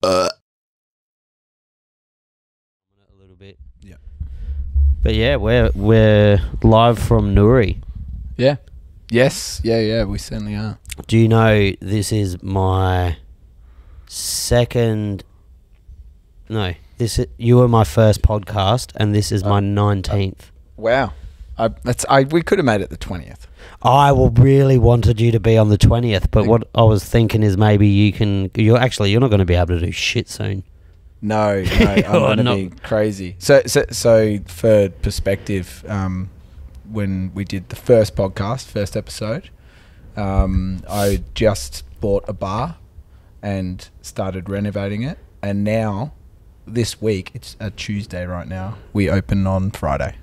A little bit. Yeah. But yeah, we're live from NOORI. Yeah. Yes. Yeah. We certainly are. Do you know this is my second? No, you were my first podcast, and this is my 19th. Wow. We could have made it the 20th. I really wanted you to be on the 20th, but what I was thinking is maybe you're not going to be able to do shit soon. No, I'm going to be crazy. So for perspective, when we did the first podcast, first episode, I just bought a bar and started renovating it, and now this week, it's a Tuesday right now, we open on Friday.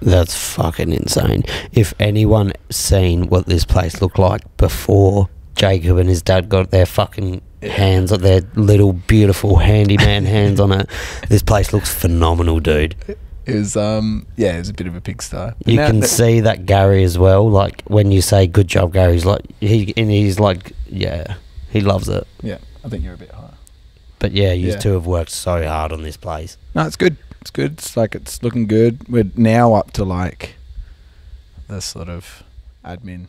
That's fucking insane. If anyone seen what this place looked like before Jacob and his dad got their fucking hands, their little beautiful handyman hands on it, this place looks phenomenal, dude. It was it was a bit of a pigsty. You can see that Gary as well. Like when you say good job, Gary's like he's like, yeah, he loves it. Yeah, I think you're a bit higher. But yeah, you two have worked so hard on this place. No, it's good. It's good. It's like it's looking good. We're now up to like the sort of admin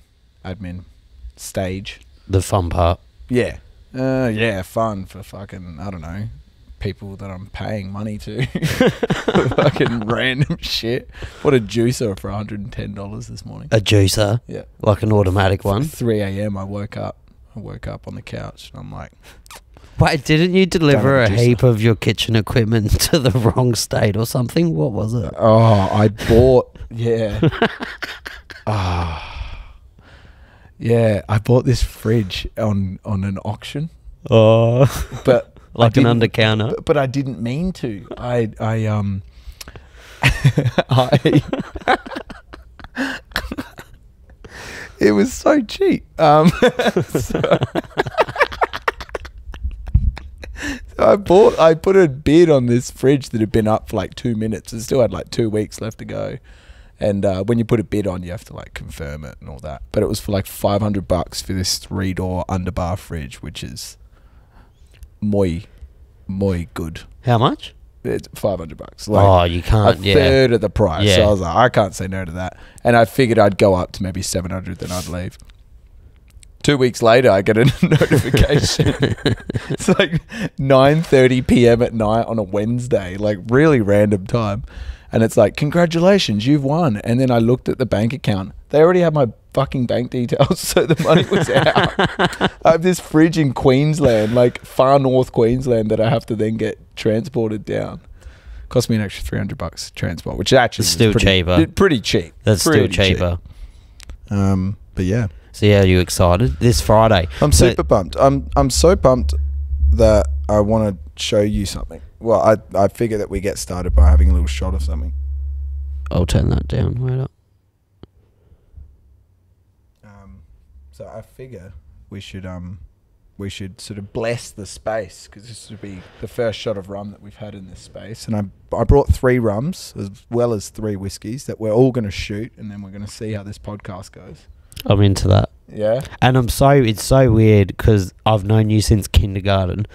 stage. The fun part. Yeah. Fun for fucking, I don't know, people that I'm paying money to. Fucking random shit. What a juicer for $110 this morning. A juicer? Yeah. Like an automatic one? 3 a.m. I woke up on the couch and I'm like... Wait, didn't you deliver a heap of your kitchen equipment to the wrong state or something? What was it? Oh, I bought... Yeah. Yeah, I bought this fridge on an auction. Oh, but like an under-counter. But I didn't mean to. It was so cheap. So I put a bid on this fridge that had been up for like 2 minutes. It still had like 2 weeks left to go. And when you put a bid on, you have to like confirm it and all that. But it was for like $500 for this 3-door underbar fridge, which is muy good. How much? It's $500. Like you can't. A third of the price. Yeah. So I was like, I can't say no to that. And I figured I'd go up to maybe $700, then I'd leave. 2 weeks later, I get a notification. It's like 9:30 p.m. at night on a Wednesday, like really random time. And it's like, congratulations, you've won. And then I looked at the bank account. They already had my fucking bank details, so the money was out. I have this fridge in Queensland, like far north Queensland, that I have to then get transported down. Cost me an extra $300 transport, which actually is still cheaper. Pretty cheap. That's pretty still cheaper. But yeah. So yeah, are you excited? This Friday. I'm super pumped. I'm so pumped that I want to show you something. Well, I figure that we get started by having a little shot of something. I'll turn that down. Wait up. So I figure we should sort of bless the space, because this would be the first shot of rum that we've had in this space. And I brought 3 rums as well as 3 whiskies that we're all going to shoot, and then we're going to see how this podcast goes. I'm into that. Yeah. And it's so weird because I've known you since kindergarten.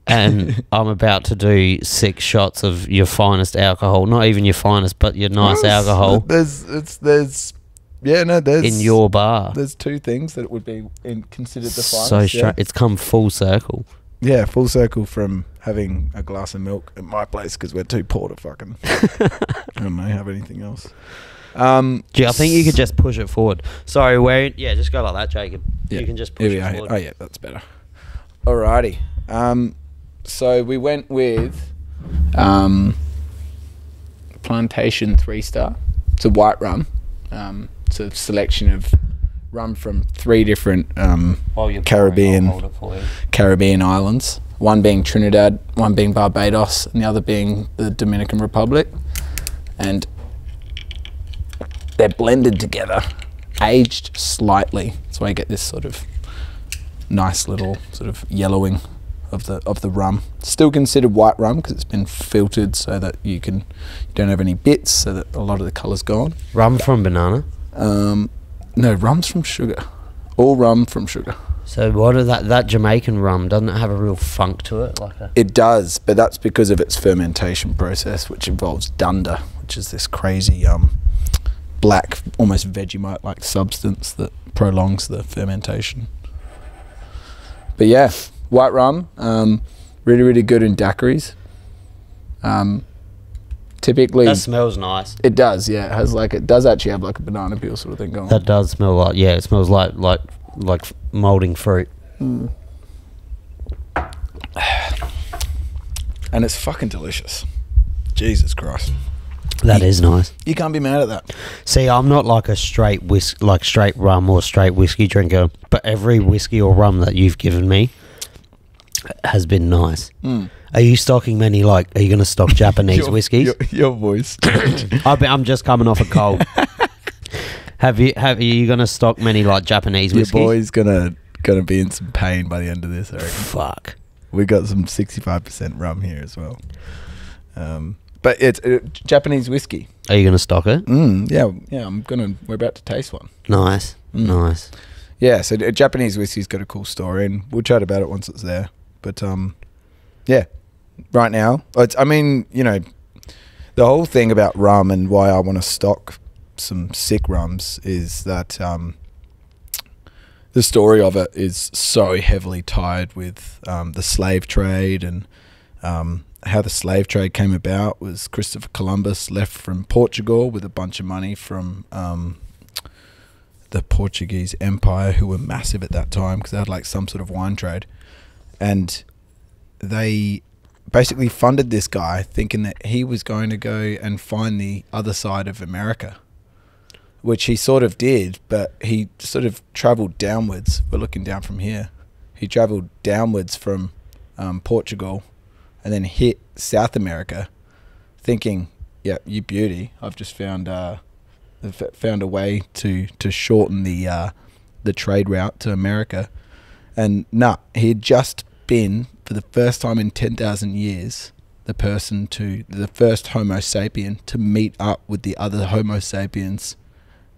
And I'm about to do 6 shots of your finest alcohol. Not even your finest, but your nice alcohol. There's in your bar. There's 2 things that would be considered the finest. So it's come full circle. Yeah, full circle from having a glass of milk at my place because we're too poor to fucking I don't know, have anything else. Gee, I think you could just push it forward. Sorry, just go like that, Jacob. Yeah. You can just push it forward. Oh yeah, that's better. Alrighty. So we went with Plantation 3-star. It's a white rum. It's a selection of rum from 3 different Caribbean islands. One being Trinidad, one being Barbados, and the other being the Dominican Republic. And they're blended together, aged slightly. That's why you get this sort of nice little sort of yellowing of the rum. Still considered white rum because it's been filtered so that you don't have any bits, so that a lot of the colour's gone. Rum from banana? No, rum's from sugar. All rum from sugar. So what are that Jamaican rum, doesn't it have a real funk to it? It does, but that's because of its fermentation process, which involves dunder, which is this crazy black, almost Vegemite-like substance that prolongs the fermentation. But yeah, white rum, really, really good in daiquiris. Typically, that smells nice. It does, yeah. It has it does actually have like a banana peel sort of thing going on. That does smell like, yeah, it smells like moulding fruit. And it's fucking delicious. Jesus Christ. That is nice. You can't be mad at that. See, I'm not like a straight rum or straight whiskey drinker, but every whiskey or rum that you've given me has been nice. Are you stocking many, are you going to stock Japanese whiskeys? Your voice. I'm just coming off a cold. Are you going to stock many Japanese whiskeys? Your boy's gonna be in some pain by the end of this, I reckon. Fuck. We got some 65% rum here as well. But it's Japanese whiskey. Are you going to stock it? Yeah. We're about to taste one. Nice. Nice. Yeah, so Japanese whiskey's got a cool story, and we'll chat about it once it's there. But yeah, right now, the whole thing about rum and why I want to stock some sick rums is that the story of it is so heavily tied with the slave trade, and how the slave trade came about was Christopher Columbus left from Portugal with a bunch of money from the Portuguese Empire, who were massive at that time because they had some sort of wine trade, and they basically funded this guy thinking that he was going to go and find the other side of America, which he sort of did, but he sort of traveled downwards. We're looking down from here. He traveled downwards from Portugal and then hit South America thinking, yeah, you beauty, I've just found a way to shorten the trade route to America. And he had just been, for the first time in 10,000 years, the first Homo sapien to meet up with the other Homo sapiens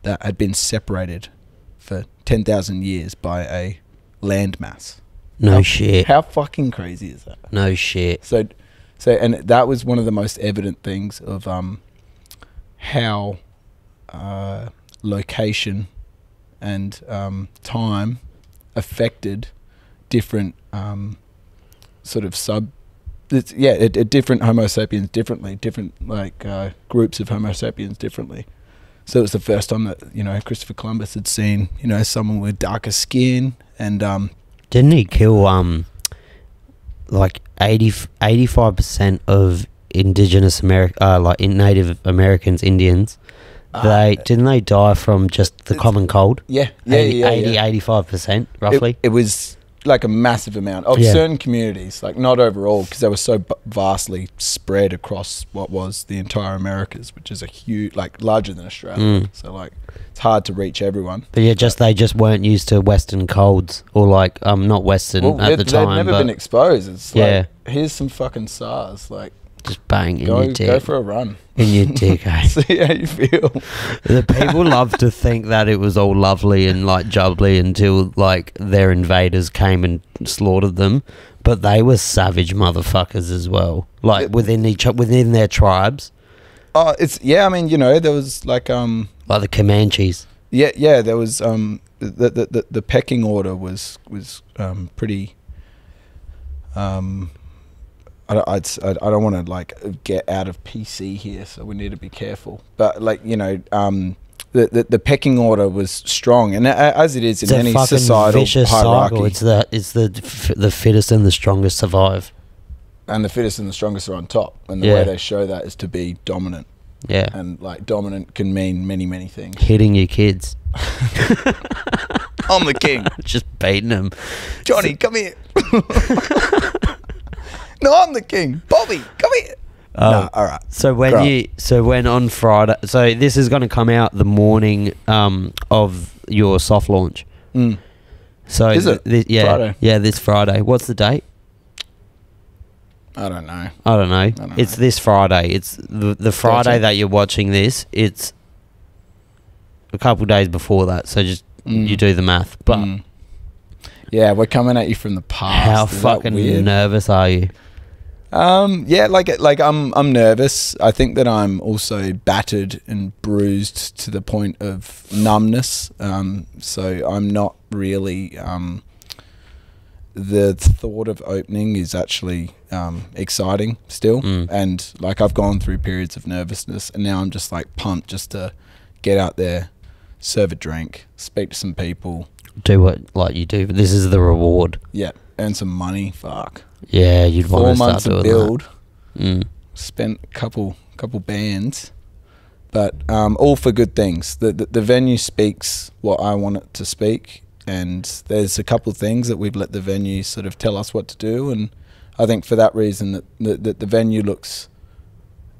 that had been separated for 10,000 years by a landmass. Shit. How fucking crazy is that? No shit. So, and that was one of the most evident things of how location and time affected different different Homo sapiens differently, different groups of Homo sapiens differently. So it was the first time that Christopher Columbus had seen someone with darker skin, and didn't he kill 85% of indigenous Native Americans, Indians? Didn't they die from just the common cold? 85% roughly. It was like a massive amount of certain communities, not overall, because they were so vastly spread across what was the entire Americas, which is a huge, larger than Australia. So it's hard to reach everyone. But yeah, they just weren't used to Western colds, or not Western at the time. They'd never been exposed. It's here's some fucking SARS, just bang in your dick. Go for a run. In your dick, eh? See how you feel. The people love to think that it was all lovely and jubbly until their invaders came and slaughtered them, but they were savage motherfuckers as well. Within their tribes. Oh, there was like the Comanches. Yeah, there was the pecking order was pretty. I don't want to get out of PC here, so we need to be careful. But the pecking order was strong, and as it is in any societal hierarchy, cycle. It's the fittest and the strongest survive, and the fittest and the strongest are on top. And the way they show that is to be dominant. Yeah, and dominant can mean many things. Hitting your kids. I'm the king. Just beating them. Johnny, come here. No, I'm the king. Bobby, come here. No, all right. So when on Friday, so this is going to come out the morning of your soft launch. So is it? Friday? Yeah, this Friday. What's the date? I don't know. It's this Friday. It's the Friday that you're watching this. It's a couple days before that. So just you do the math. But Yeah, we're coming at you from the past. How Is that fucking weird? nervous are you? Yeah, like I'm nervous. I think that I'm also battered and bruised to the point of numbness. So I'm not really. The thought of opening is actually exciting still, and like I've gone through periods of nervousness, and now I'm just like pumped just to get out there, serve a drink, speak to some people, Do what like you do. This is the reward. yeah, earn some money. Fuck. Yeah, you'd 4 want to months start of doing build. that. Spent a couple bands, but all for good things. The venue speaks what I want it to speak, and there's a couple of things that we've let the venue sort of tell us what to do, and I think for that reason that the venue looks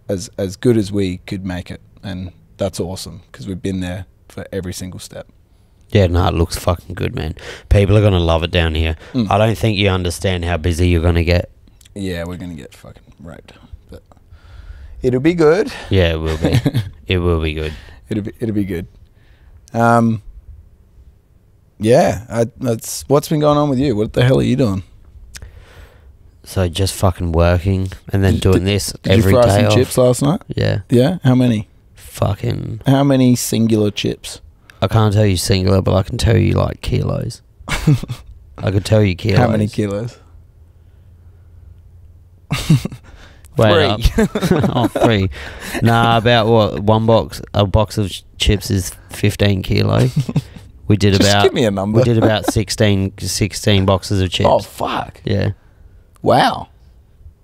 as good as we could make it, and that's awesome because we've been there for every single step. Yeah, no, it looks fucking good, man. People are going to love it down here. I don't think you understand how busy you're going to get. Yeah, we're going to get fucking raped, but it'll be good. Yeah, it will be. It will be good. It'll be good. Yeah, that's what's been going on with you. What the hell are you doing? So just fucking working and then doing this every Did you fry day some off. chips last night? Yeah. Yeah? How many? Fucking... How many singular chips? I can't tell you singular, but I can tell you like kilos. I could tell you kilos. How many kilos? Wait 3. Oh, 3. Nah, about what? A box of chips is 15 kilo. We did Just about... give me a number. We did about 16 boxes of chips. Oh, fuck. Yeah. Wow.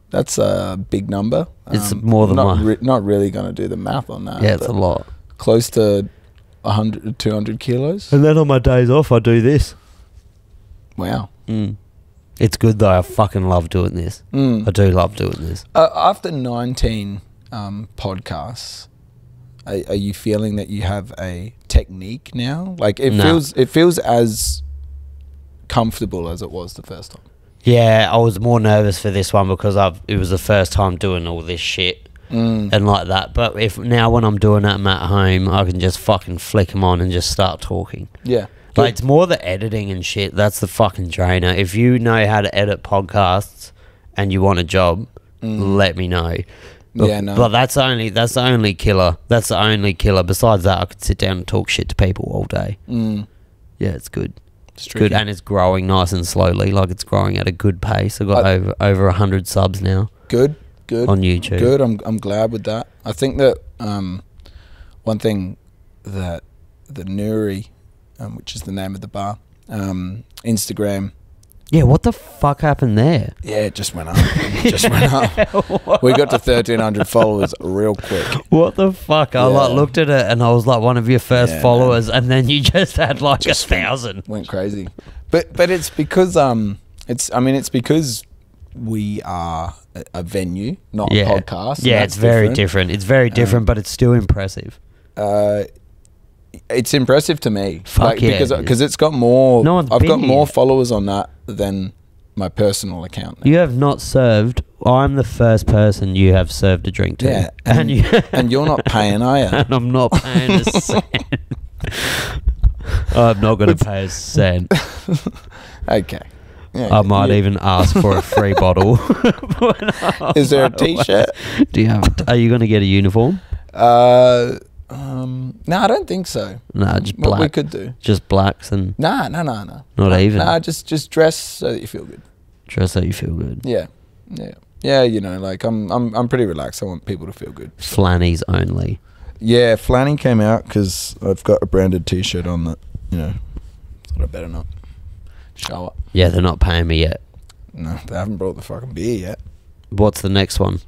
That's a big number. It's more than one. Not really going to do the math on that. Yeah, it's a lot. Close to 100, 200 kilos. And then on my days off, I do this. Wow. It's good though. I fucking love doing this. I do love doing this. After 19 podcasts, are you feeling that you have a technique now? Like it feels as comfortable as it was the first time. Yeah, I was more nervous for this one because it was the first time doing all this shit and like that. But now when I'm doing it, I'm at home, I can just fucking flick them on and just start talking. Yeah. Like it's more the editing and shit. That's the fucking drainer. If you know how to edit podcasts and you want a job, let me know. But, Yeah, no. But that's the only killer. That's the only killer. Besides that, I could sit down and talk shit to people all day. Yeah, it's good. It's good, and it's growing nice and slowly. Like it's growing at a good pace. I've got over 100 subs now. Good on YouTube. Good. I'm glad with that. I think that one thing that the NOORI, which is the name of the bar, Instagram. Yeah, what the fuck happened there? Yeah, it just went up. We got to 1,300 followers real quick. What the fuck? I looked at it and I was like one of your first followers, and then you just had like just 1,000. Went crazy. But it's because it's because we are a venue, not a podcast. Yeah, it's very different. It's very different, but it's still impressive. It's impressive to me. Fuck yeah, because it's got more. No one's I've been got more here. followers on that than my personal account. You have not served. I'm the first person you have served a drink to. Yeah, and you're not paying, are you? And I'm not paying a cent. I'm not going to pay a cent. Okay. Yeah, I might even ask for a free bottle. Is there a T-shirt? Are you going to get a uniform? No, I don't think so. No, just What black. we could do. Just blacks and No. not even. Nah, just dress so that you feel good. Dress so you feel good. Yeah. You know, like I'm pretty relaxed. I want people to feel good. Flannies only. Yeah, Flanny came out because I've got a branded T-shirt on that. You know, thought I better not show up. Yeah, they're not paying me yet. No, they haven't brought the fucking beer yet. What's the next one?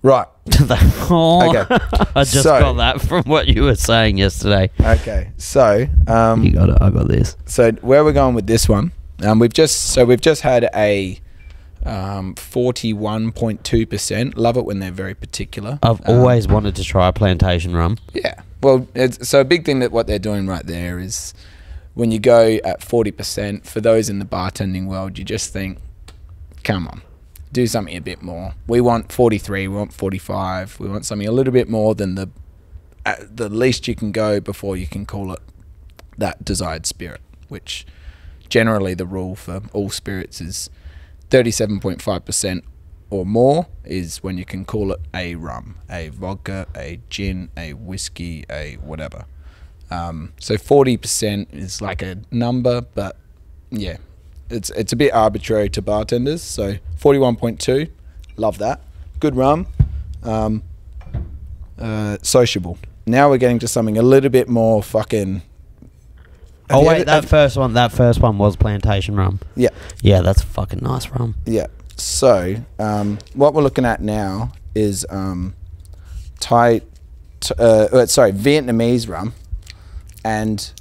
Right. Okay. I just got that from what you were saying yesterday. Okay. So You got it. I got this. So where we're going with this one? We've just had a 41.2%. Love it when they're very particular. I've always wanted to try a plantation rum. Yeah. Well, so a big thing that what they're doing right there is when you go at 40%, for those in the bartending world, you just think, come on, do something a bit more. We want 43, we want 45, we want something a little bit more than the least you can go before you can call it that desired spirit, which generally the rule for all spirits is 37.5% or more is when you can call it a rum, a vodka, a gin, a whiskey, a whatever. So 40% is like a number, but yeah, it's a bit arbitrary to bartenders. So 41.2, love that. Good rum. Sociable. Now we're getting to something a little bit more fucking... Oh wait, that first one was plantation rum. Yeah. Yeah, that's fucking nice rum. Yeah. So, what we're looking at now is Vietnamese rum, and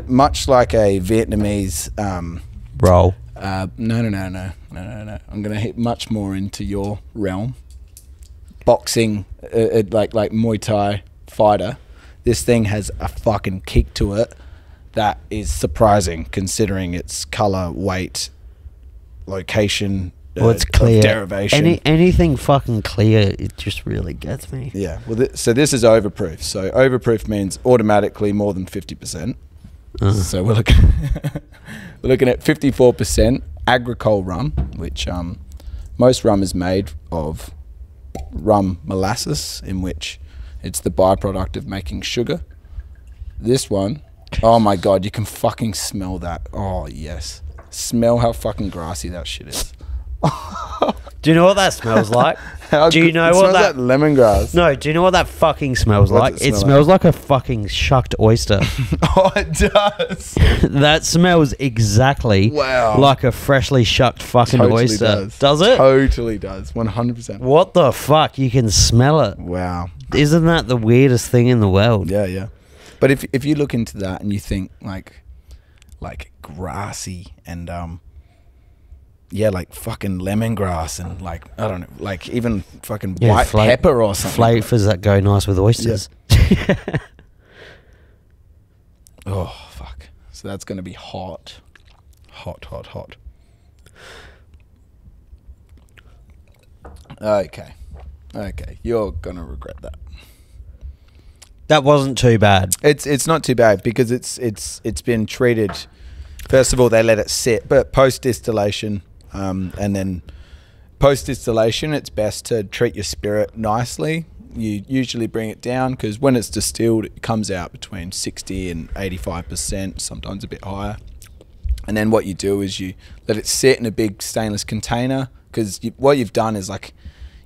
much like a Vietnamese roll. No. I'm gonna hit much more into your realm. Boxing, like Muay Thai fighter. This thing has a fucking kick to it that is surprising, considering its color, weight, location, well, it's clear. Derivation. Anything fucking clear, it just really gets me. Yeah. Well, so this is overproof. So overproof means automatically more than 50%. So we're looking at 54% agricole rum, which most rum is made of rum molasses, in which it's the byproduct of making sugar. This one, oh my god, you can fucking smell that. Oh yes, smell how fucking grassy that shit is. Do you know what that smells like? Do you know it what smells like lemongrass? No, do you know what that fucking smells like? It smells like a fucking shucked oyster. Oh, it does. That smells exactly like a freshly shucked fucking oyster. Does it? Totally does. 100%. What the fuck? You can smell it. Wow. Isn't that the weirdest thing in the world? Yeah. But if you look into that and you think like grassy and like fucking lemongrass and like, I don't know, like even fucking white pepper or something. Flavors that go nice with oysters. Yeah. Oh, fuck. So that's going to be hot. Hot. Okay. You're going to regret that. That wasn't too bad. It's not too bad because it's been treated. First of all, they let it sit, but post distillation, and then post distillation, it's best to treat your spirit nicely. You usually bring it down because when it's distilled, it comes out between 60 and 85%, sometimes a bit higher. And then what you do is you let it sit in a big stainless container because what you've done is like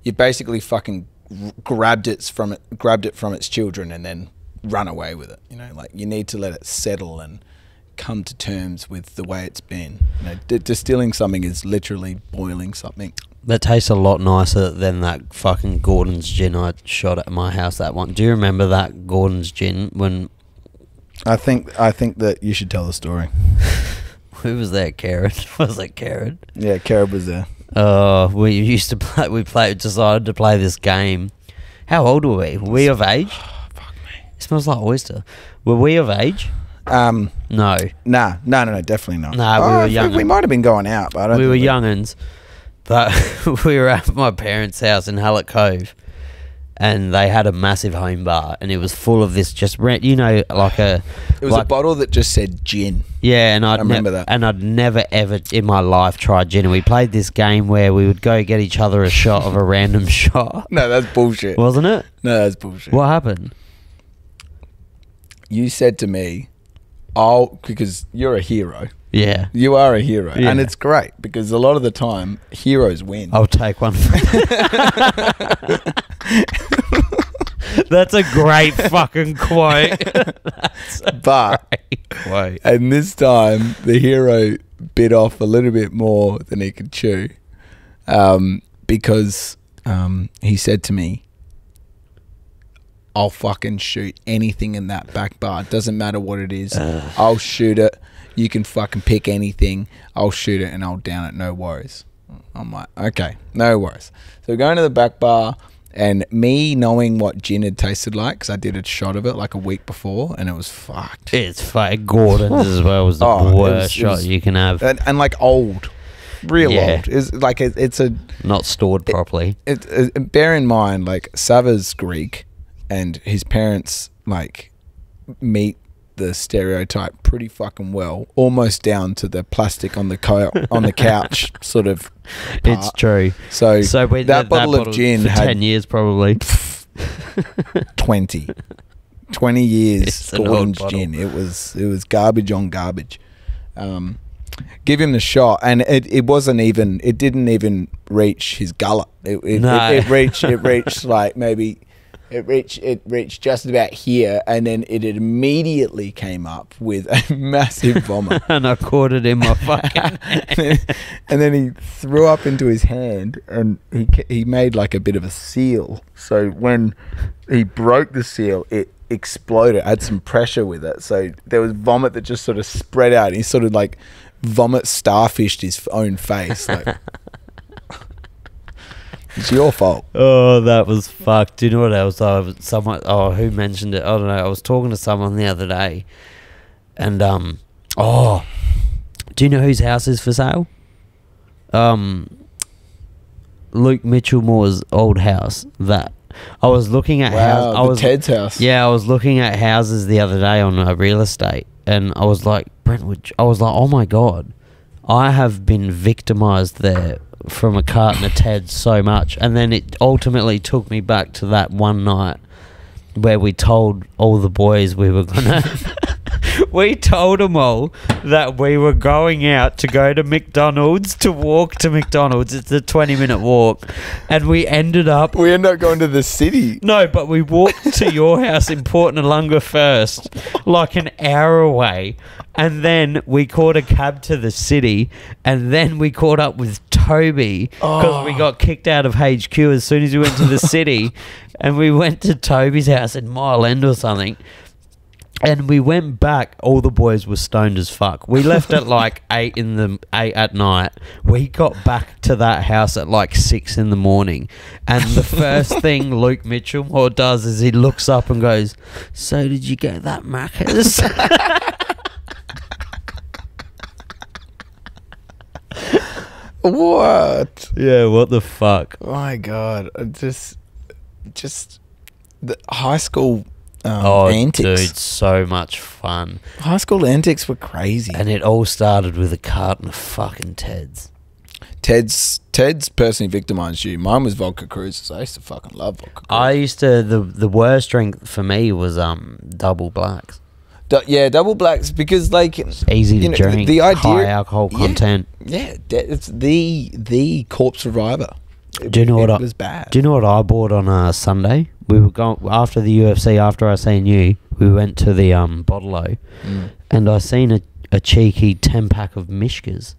you basically fucking grabbed it from its children and then run away with it. You know, like you need to let it settle and come to terms with the way it's been. You know, distilling something is literally boiling something. That tastes a lot nicer than that fucking Gordon's gin I shot at my house. That one. Do you remember that Gordon's gin when? I think that you should tell the story. Who was there? Karen? Was it Karen? Yeah, Karen was there. We used to play. Decided to play this game. How old were we? Were we of age? Oh, fuck me. It smells like oyster. Were we of age? No. No, Definitely not. Nah, we were young. We might have been going out, but I don't. We were young'uns, but we were at my parents' house in Hallett Cove, and they had a massive home bar, and it was full of this like a. It was a bottle that just said gin. Yeah, and I remember that. And I'd never ever in my life tried gin. And we played this game where we would go get each other a shot of a random shot. No, that's bullshit. Wasn't it? No, that's bullshit. What happened? You said to me, because you're a hero. Yeah. You are a hero. Yeah. And it's great because a lot of the time, heroes win. I'll take one. That's a great fucking quote. Great quote. And this time, the hero bit off a little bit more than he could chew because he said to me, I'll fucking shoot anything in that back bar. It doesn't matter what it is. I'll shoot it. You can fucking pick anything. I'll shoot it and I'll down it. No worries. I'm like, okay, no worries. So we're going to the back bar, and me knowing what gin had tasted like, because I did a shot of it like a week before, and it was fucked. It's fucked. Gordon's as well was the worst shot you can have. And like old. Real old. It's like it's a... Not stored properly. Bear in mind, like, Sava's Greek, and his parents, like, meat the stereotype pretty fucking well, almost down to the plastic on the couch sort of part. It's true. So that bottle of gin for had 10 years probably. 20 years It's an old Gordon's bottle. gin. It was garbage on garbage. Give him the shot, and it didn't even reach his gullet. It reached like maybe it reached just about here, and then it immediately came up with a massive vomit. And I caught it in my fucking and then he threw up into his hand, and he made like a bit of a seal. So when he broke the seal, it exploded, had some pressure with it. So there was vomit that just sort of spread out. He sort of like vomit starfished his own face. Like, it's your fault. Oh, that was fucked. Do you know what else? Who mentioned it? I don't know. I was talking to someone the other day, and do you know whose house is for sale? Luke Mitchellmore's old house. That I was looking at. Ted's house. Yeah, I was looking at houses the other day on real estate, and I was like, Brentwood. I was like, oh my god, I have been victimized there from a carton of Ted so much. And then it ultimately took me back to that one night where we told all the boys we were gonna we told them all that we were going out to go to McDonald's, to walk to McDonald's. It's a 20-minute walk, and we ended up going to the city. No, but we walked to your house in Port Norlunga first, like an hour away, and then we caught a cab to the city, and then we caught up with Toby because we got kicked out of HQ as soon as we went to the city, and we went to Toby's house in Mile End or something. And we went back. All the boys were stoned as fuck. We left at like 8 at night. We got back to that house at like 6 in the morning. And the first thing Luke Mitchellmore does is he looks up and goes, "So did you get that Macca's?" What? Yeah, what the fuck? Oh my god! Just the high school. Antics. Dude, so much fun. High school antics were crazy. And it all started with a carton of fucking Ted's. Ted's personally victimized you. Mine was vodka cruises. I used to fucking love vodka cruises. I used to, the worst drink for me was double blacks. Double blacks, because like It's easy to drink. The idea, high alcohol content. Yeah, it's the corpse reviver. Do you know what it was bad? Do you know what I bought on a Sunday? We were going after the UFC. After I seen you, we went to the Bottle-O, and I seen a cheeky 10-pack of Mishkas.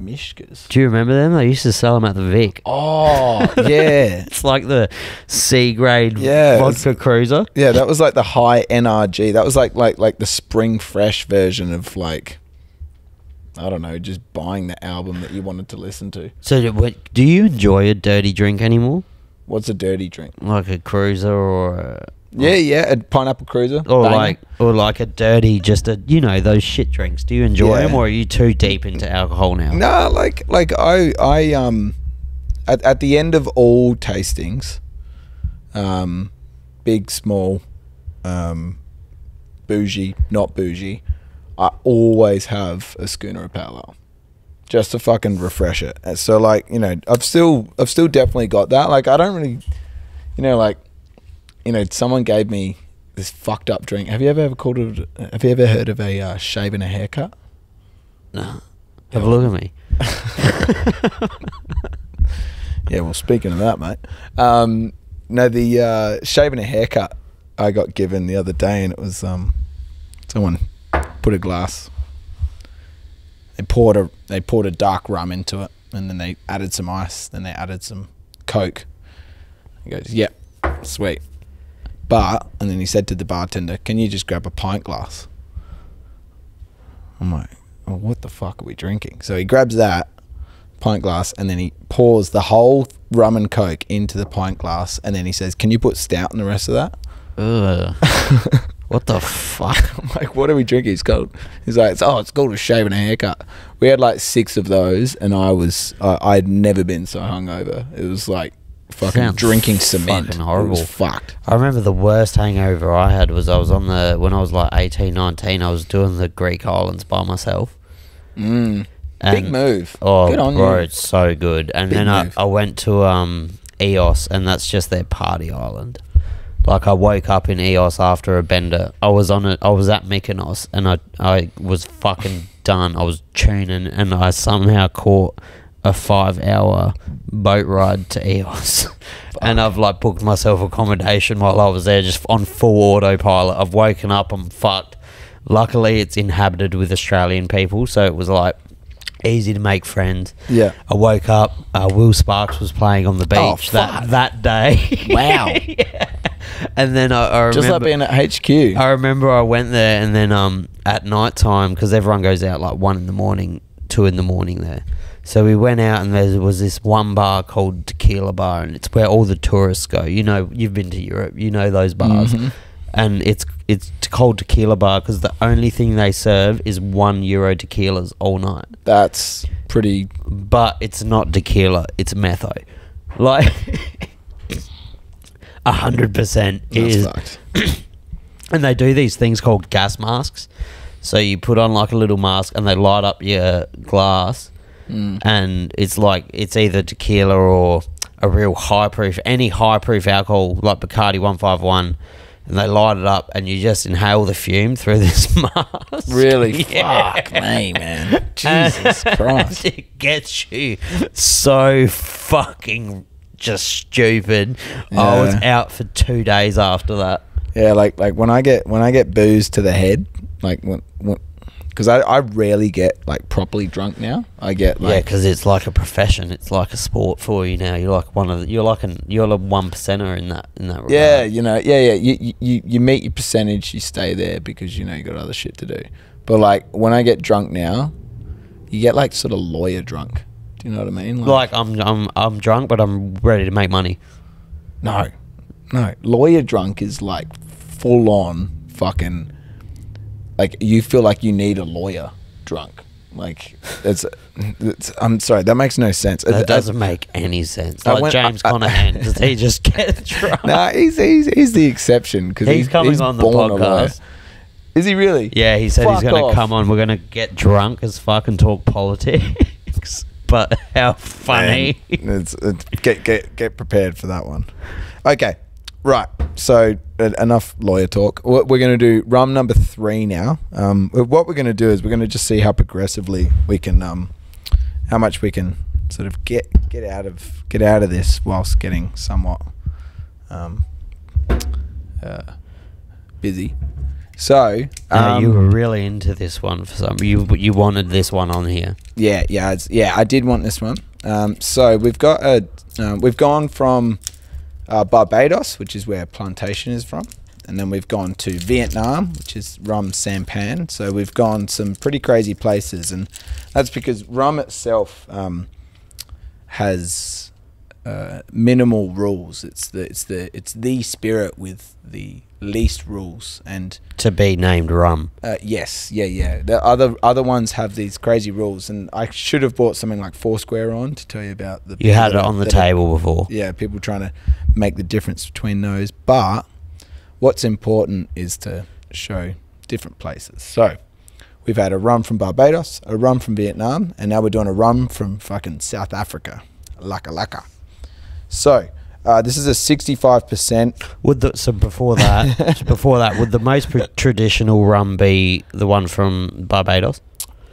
Mishkas. Do you remember them? They used to sell them at the Vic. Oh yeah, It's like the C grade Yeah, vodka cruiser. yeah. That was like the high NRG. That was like the spring fresh version of like, I don't know, just buying the album that you wanted to listen to. So do you enjoy a dirty drink anymore? What's a dirty drink? Like a cruiser or a... Yeah, a pineapple cruiser. Or Banger. like a dirty, just a, you know, those shit drinks. Do you enjoy Yeah. them, or are you too deep into alcohol now? Nah, like I at the end of all tastings, big, small, bougie, not bougie, I always have a schooner of pale ale, just to fucking refresh it. And so like, you know, I've still definitely got that. Like I don't really, you know, like, you know, someone gave me this fucked up drink. Have you ever heard of a shave and a haircut? No. Have a look at me. Yeah, well, speaking of that, mate. No, the shave and a haircut I got given the other day, and it was someone put a glass. They poured a dark rum into it, and then they added some ice. Then they added some Coke. He goes, "Yep, sweet." And then he said to the bartender, "Can you just grab a pint glass?" I'm like, well, what the fuck are we drinking? So he grabs that pint glass, and then he pours the whole rum and Coke into the pint glass, and then he says, "Can you put stout in the rest of that?" Ugh. What the fuck? I'm like, what are we drinking? He's like, it's called a shave and a haircut. We had like 6 of those, and I'd never been so hungover. It was like fucking Sounds drinking cement. fucking horrible. It was fucked. I remember the worst hangover I had was I was on when I was like 18, 19, I was doing the Greek islands by myself. Big move. Oh, good on bro, you. it's so good. And Big then move. I went to Eos, and that's just their party island. Like, I woke up in Eos after a bender. I was at Mykonos, and I was fucking done. I was tuning, and I somehow caught a 5-hour boat ride to Eos. And I've like booked myself accommodation while I was there, just on full autopilot. I've woken up, I'm fucked. Luckily, it's inhabited with Australian people, so it was like easy to make friends. Yeah. I woke up, Will Sparks was playing on the beach that day. Wow. Yeah. And then I remember, Just like being at HQ. I remember I went there, and then at night time, because everyone goes out like 1 in the morning, 2 in the morning there. So we went out, and there was this one bar called Tequila Bar, and it's where all the tourists go. You know, you've been to Europe, you know those bars. And it's called Tequila Bar because the only thing they serve is €1 tequilas all night. That's pretty... But it's not tequila, it's metho. Like, 100% is. fucked. And they do these things called gas masks. So you put on like a little mask, and they light up your glass. And it's like, it's either tequila or a real any high proof alcohol like Bacardi 151, and they light it up, and you just inhale the fume through this mask. Really? Yeah. Fuck me, man. Jesus Christ. It gets you so fucking just stupid. Yeah. I was out for 2 days after that. Yeah, like when I get booze to the head, like when because I rarely get like properly drunk now. I get like, Yeah, because it's like a profession. It's like a sport for you now. You're like you're a 1%er in that regard. yeah, you know, yeah. You meet your percentage, you stay there because you know you got other shit to do. But like when I get drunk now, you get like sort of lawyer drunk. Do you know what I mean? Like I'm drunk, but I'm ready to make money. No. Lawyer drunk is like full on fucking. Like you feel like you need a lawyer drunk. Like it's I'm sorry, that makes no sense. That doesn't make any sense. Like James Conaghan, does he just get drunk? Nah, he's the exception because he's coming on the podcast. Is he really? Yeah, he said he's Fuck going to off. come on. We're going to get drunk as fuck and talk politics. But how funny! Man, get prepared for that one. Okay, right. So enough lawyer talk. We're going to do rum number 3 now. What we're going to do is we're going to just see how progressively we can, how much we can sort of get out of this whilst getting somewhat busy. So you were really into this one for some. You wanted this one on here. Yeah. I did want this one. So we've gone from Barbados, which is where plantation is from, and then we've gone to Vietnam, which is rum sampan. So we've gone some pretty crazy places, and that's because rum itself has minimal rules. It's the spirit with the least rules, and To be named rum. yes, yeah. The other ones have these crazy rules, and I should have brought something like Foursquare on to tell you about the. You had it on the table before. Yeah, people trying to make the difference between those, but what's important is to show different places. So we've had a rum from Barbados, a rum from Vietnam, and now we're doing a rum from fucking South Africa, Laka. So this is a 65%. So before that, would the most traditional rum be the one from Barbados?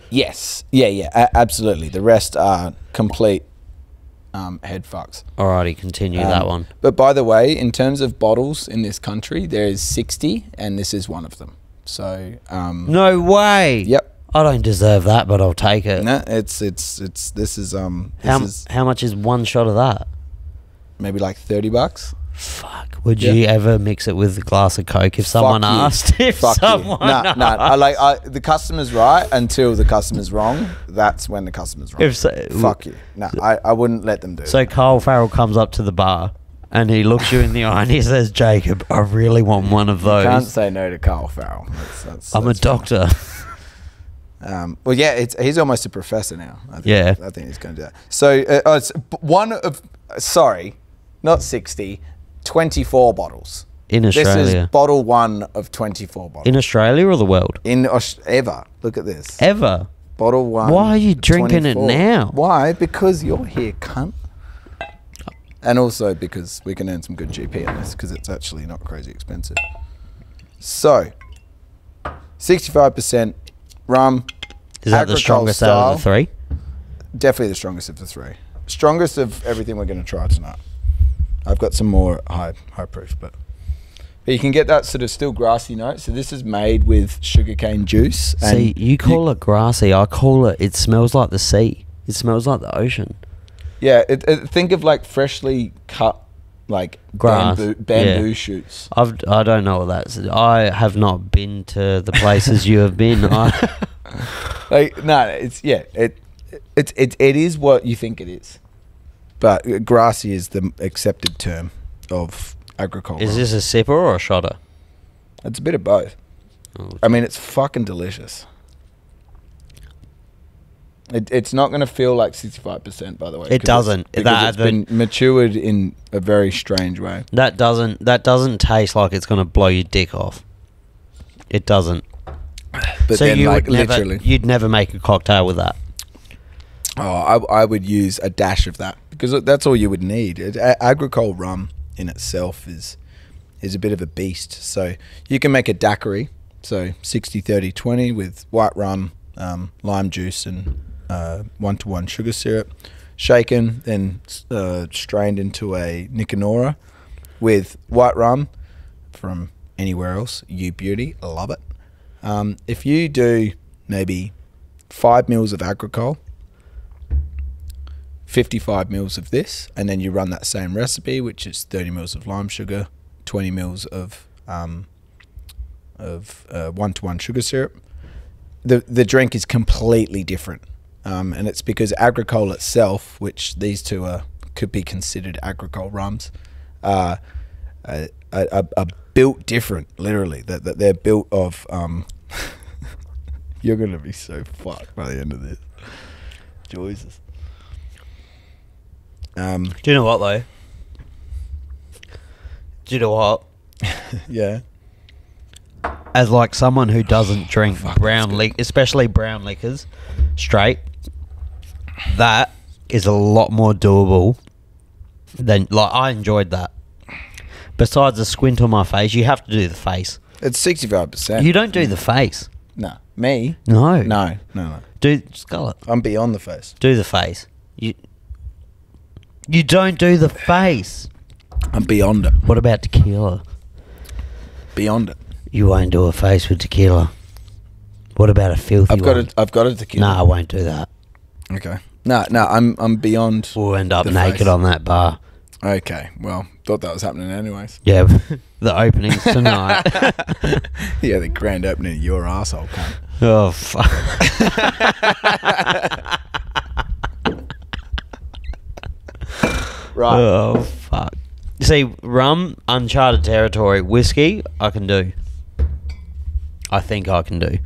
Yes, yeah, absolutely. The rest are complete head fucks. Alrighty, continue that one. But by the way, in terms of bottles in this country, there is 60, and this is one of them. So No way. Yep. I don't deserve that, but I'll take it. No, this is How much is one shot of that? maybe like $30. Fuck. Would you ever mix it with a glass of Coke if someone asked? If someone asked. Nah. The customer's right until the customer's wrong. That's when the customer's wrong. Fuck you. No, I wouldn't let them do So that. Kyle Farrell comes up to the bar and he looks you in the eye and he says, Jacob, I really want one of those. Can't say no to Carl Farrell. I'm a doctor. Well, yeah, he's almost a professor now. I think he's going to do that. So it's one of... Sorry. not 60, 24 bottles. In Australia. This is bottle 1 of 24 bottles. In Australia or the world? Ever. Look at this. Ever? Bottle 1. Why are you drinking 24. it now? Why? Because you're here, cunt. And also because we can earn some good GP on this because it's actually not crazy expensive. So, 65% rum. Is that the strongest out of the 3? Definitely the strongest of the 3. Strongest of everything we're going to try tonight. I've got some more high proof, but you can get that sort of still grassy note. So this is made with sugarcane juice. And see, you call it grassy. I call it smells like the sea. It smells like the ocean. Yeah, think of like freshly cut like grass, bamboo shoots. I don't know what that's. I have not been to the places you have been. Like no, it is what you think it is, but grassy is the accepted term of agriculture. Is this a sipper or a shotter? It's a bit of both. Oh, I mean, it's fucking delicious. It's not going to feel like 65%, by the way. It doesn't. Because it's been matured in a very strange way. That doesn't taste like it's going to blow your dick off. It doesn't. But so then, you like, would never, literally, you'd never make a cocktail with that. Oh, I would use a dash of that because that's all you would need. Agricole rum in itself is a bit of a beast. So you can make a daiquiri, so 60-30-20 with white rum, lime juice, and 1-to-1 sugar syrup, shaken, then strained into a Nicanora with white rum from anywhere else. You beauty, love it. If you do maybe 5 mils of agricole, 55 mils of this, and then you run that same recipe, which is 30 mils of lime sugar, 20 mils of 1-to-1 sugar syrup, the drink is completely different. And it's because agricole itself, which these two could be considered agricole rums, are built different, literally. That they're built of... You're going to be so fucked by the end of this. Jesus. Do you know what, though? Do you know what? Yeah. As like someone who doesn't drink especially brown liquors, straight, that is a lot more doable than, like, I enjoyed that. Besides the squint on my face, you have to do the face. It's 65%. You don't do the face. No. Me? No. No. Do Scarlett. I'm beyond the face. Do the face. You don't do the face. I'm beyond it. What about tequila? Beyond it. You won't do a face with tequila. What about a filthy one? I've got a tequila. No, I won't do that. Okay. No, I'm beyond. We'll end up the naked face. on that bar. Okay, well, thought that was happening anyways. Yeah, the opening's tonight. Yeah, the grand opening of your arsehole, cunt. Oh, fuck. Right. Oh, fuck. See, rum, uncharted territory. Whiskey, I can do. I think I can do.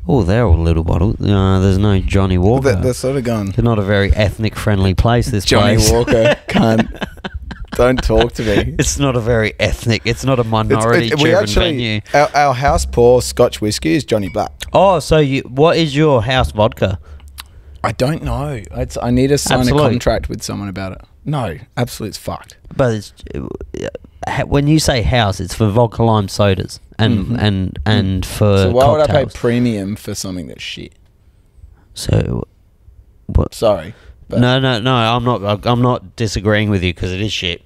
Oh, they're all little bottles. There's no Johnny Walker. They're sort of gone. They're not a very ethnic-friendly place, this Johnny place. Walker, can't. Don't talk to me. It's not a very ethnic. It's not a minority-driven venue. Our house pour Scotch whiskey is Johnny Black. Oh, so what is your house vodka? I don't know. I need to sign a contract with someone about it. No, absolutely, it's fucked. But it's, when you say house, it's for vodka lime sodas and for So why would I pay cocktails. premium for something that's shit? So, what? Sorry. But No. I'm not disagreeing with you because it is shit.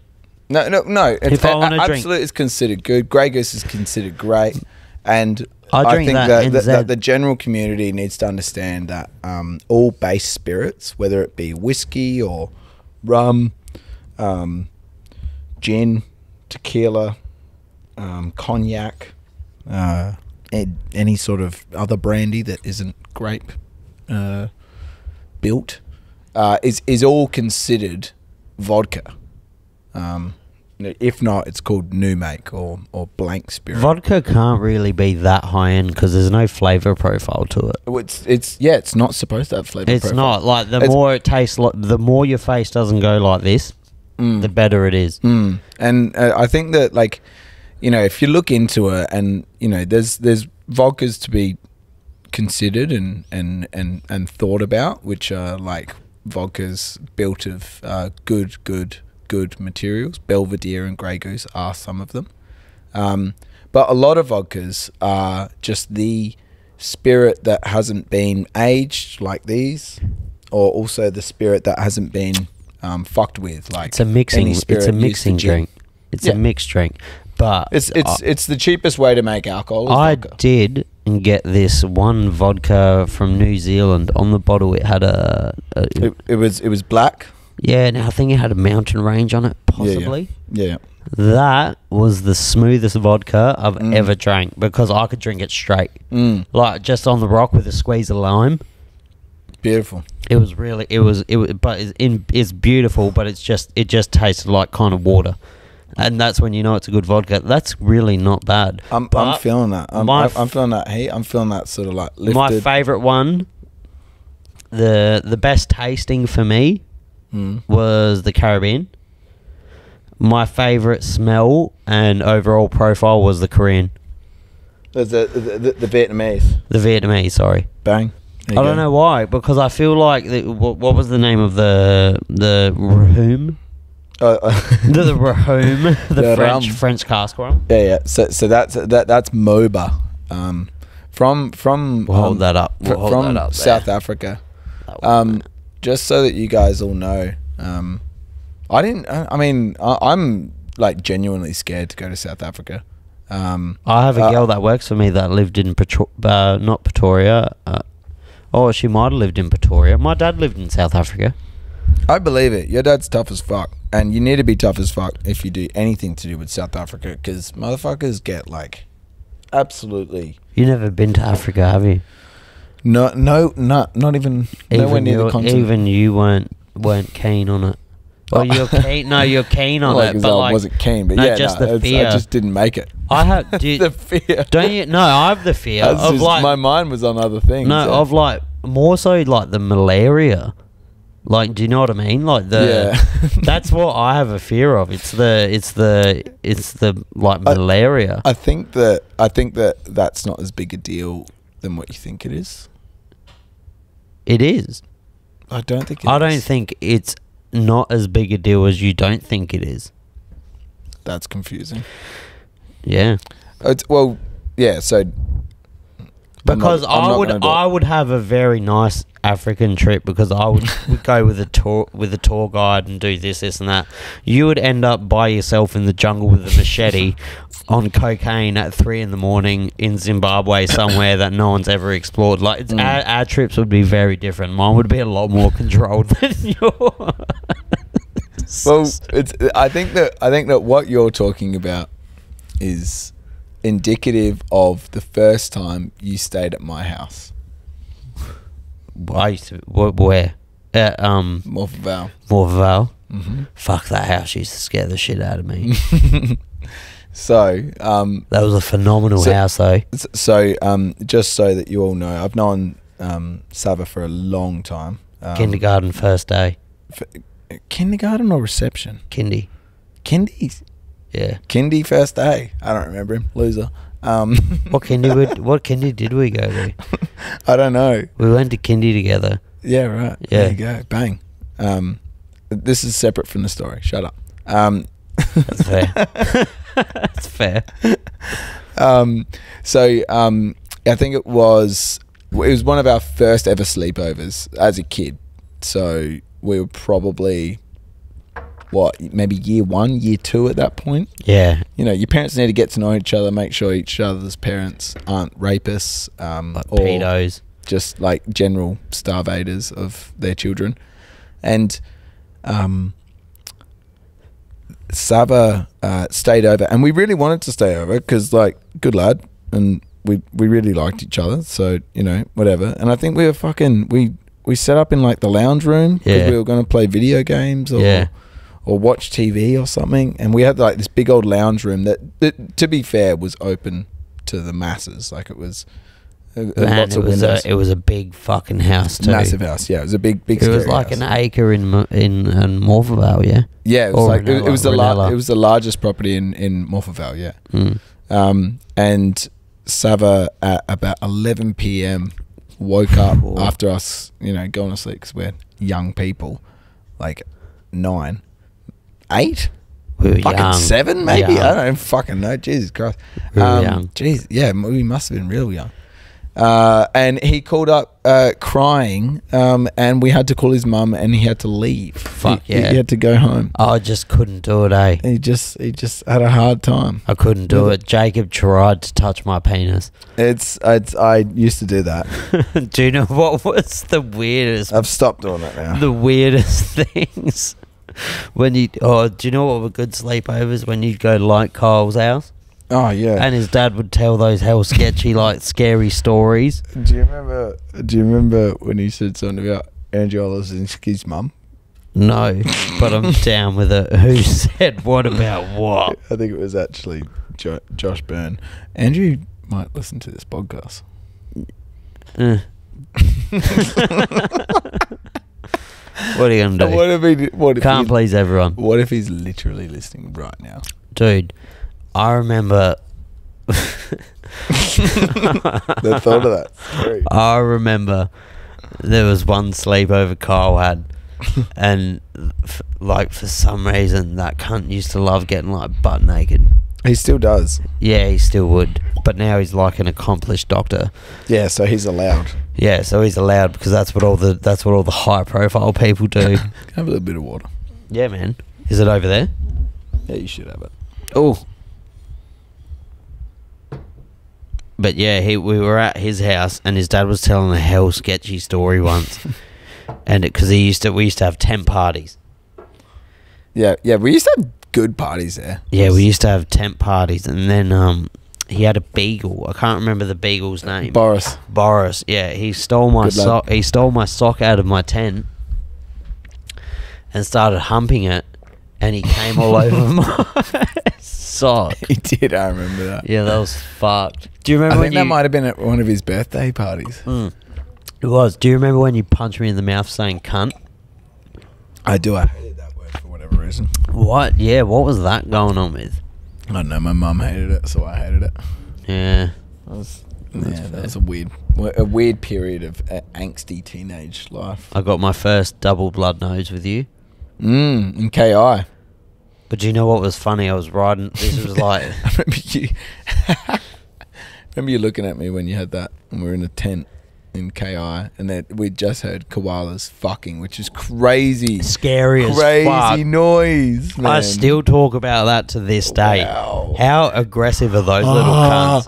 No. If I want to drink, Absolute is considered good. Grey Goose is considered great, and I drink think that that the general community needs to understand that all base spirits, whether it be whiskey or rum, gin, tequila, cognac, any sort of other brandy that isn't grape built, is all considered vodka. If not, it's called new make or blank spirit. vodka can't really be that high end because there's no flavor profile to it. It's not supposed to have flavor. It's profile. not like the more it tastes like, the more your face doesn't go like this. the better it is. And I think that, like, you know, if you look into it, and you know, there's vodkas to be considered and thought about, which are like vodkas built of good materials. Belvedere and Grey Goose are some of them, but a lot of vodkas are just the spirit that hasn't been aged like these, or also the spirit that hasn't been fucked with. Like, it's a mixing drink. It's a mixed drink, but it's the cheapest way to make alcohol. I did get this one vodka from New Zealand. On the bottle, it had it was black. Yeah, and I think it had a mountain range on it, possibly. Yeah. That was the smoothest vodka I've ever drank, because I could drink it straight, like just on the rock with a squeeze of lime. Beautiful. It was really, but it's beautiful, but it just tasted like kind of water, and that's when you know it's a good vodka. That's really not bad. I'm feeling that. I'm feeling that heat. I'm feeling that sort of like lifted. My favourite one, the best tasting for me, was the Caribbean. My favourite smell and overall profile was the Korean. The Vietnamese. The Vietnamese, sorry. Bang. I don't know why, because I feel like what was the name of the Rahum? The Rahum, the French cask rum. Yeah. So that's MOBA, from we'll hold that up. From South Africa. Just so that you guys all know, I'm like genuinely scared to go to South Africa. I have a girl that works for me that lived in not Pretoria. She might have lived in Pretoria. My dad lived in South Africa. I believe it. Your dad's tough as fuck, and you need to be tough as fuck if you do anything to do with South Africa, because motherfuckers get like absolutely. You never been to Africa, have you? No, not even nowhere near the continent. Even you weren't keen on it. Well, you're keen. No, you're keen on it, but I wasn't keen. But the fear. I just didn't make it. I have the fear. Don't you? No, I have the fear of just, like my mind was on other things. No, of like more so like the malaria. Like, do you know what I mean? Like that's what I have a fear of. It's the like malaria. I think that that's not as big a deal than what you think it is. It is. I don't think. I don't think it's not as big a deal as you don't think it is. That's confusing. Yeah. So because I would have a very nice African trip, because I would go with a tour guide and do this and that. You would end up by yourself in the jungle with a machete on cocaine at 3 a.m. in Zimbabwe, somewhere that no one's ever explored. Like our trips would be very different. Mine would be a lot more controlled than yours. Well, I think that what you're talking about is indicative of the first time you stayed at my house. Where? At Morphettvale. Morphettvale. Fuck, that house used to scare the shit out of me. So that was a phenomenal house, though. So just so that you all know, I've known Sava for a long time. Kindergarten first day. Kindergarten or reception? Kindy. Yeah. Kindy first day. I don't remember him. Loser. What kindy did we go to? I don't know. We went to kindy together. Yeah, right. Yeah. There you go. Bang. This is separate from the story. Shut up. That's fair. That's fair. I think it was one of our first ever sleepovers as a kid. So we were probably maybe year 1, year 2 at that point. Yeah. You know, your parents need to get to know each other, make sure each other's parents aren't rapists, like or pedos, just like general starvators of their children. And Sava stayed over, and we really wanted to stay over because, like, good lad, and we really liked each other. So, you know, whatever. And I think we were we set up in like the lounge room because we were going to play video games or watch TV or something. And we had like this big old lounge room that, to be fair, was open to the masses. Like it was Man, it was a big fucking house too. Massive house. Yeah, it was a big. It was like an acre in Morphettvale. Yeah. Yeah, it was like it was the largest property in Morphettvale. Yeah. And Sava at about 11 p.m. woke up after us, going to sleep because we're young people, like 9, 8. We were fucking young. 7 maybe. Young. I don't fucking know. Jesus Christ. We were young. Jeez, yeah, we must have been real young. And he called up crying, and we had to call his mum, and he had to leave. Fuck he had to go home. I just couldn't do it, eh? He just had a hard time. I couldn't do it. Jacob tried to touch my penis. I used to do that. Do you know what was the weirdest? I've stopped doing that now. The weirdest things when do you know what were good sleepovers? When you'd go to like Kyle's house. Oh yeah. And his dad would tell those hell sketchy, like scary stories. Do you remember when he said something about Andrew Olazinski's mum? No, but I'm down with it. Who said what about what? I think it was actually Josh Byrne. Andrew might listen to this podcast. What are you gonna do? What if Can't please everyone. What if he's literally listening right now? Dude, I remember The thought of that story. I remember there was one sleepover Kyle had, and for some reason that cunt used to love getting like butt naked. He still does. Yeah, he still would, but now he's like an accomplished doctor. Yeah, so he's allowed. Yeah, so he's allowed because that's what all the high profile people do. Have a little bit of water. Yeah, man. Is it over there? Yeah, you should have it. Oh. But yeah, we were at his house, and his dad was telling a hell sketchy story once, and because we used to have tent parties. Yeah, we used to have good parties there. Yeah, we used to have tent parties, and then he had a beagle. I can't remember the beagle's name. Boris. Yeah, he stole my sock. He stole my sock out of my tent and started humping it, and he came all over my sock. He did. I remember that. Yeah, that was fucked. Do you remember? I think that might have been at one of his birthday parties. It was. Do you remember when you punched me in the mouth saying "cunt"? I do. I hated that word for whatever reason. What? Yeah. What was that going on with? I don't know. My mum hated it, so I hated it. Yeah. That was a weird period of angsty teenage life. I got my first double blood nose with you. In KI. But do you know what was funny? I was riding. This was like. I remember you looking at me when you had that, and we were in a tent in KI, and then we just heard koalas fucking, which is crazy, scary as fuck. Noise. Man. I still talk about that to this day. Wow. How aggressive are those little cunts?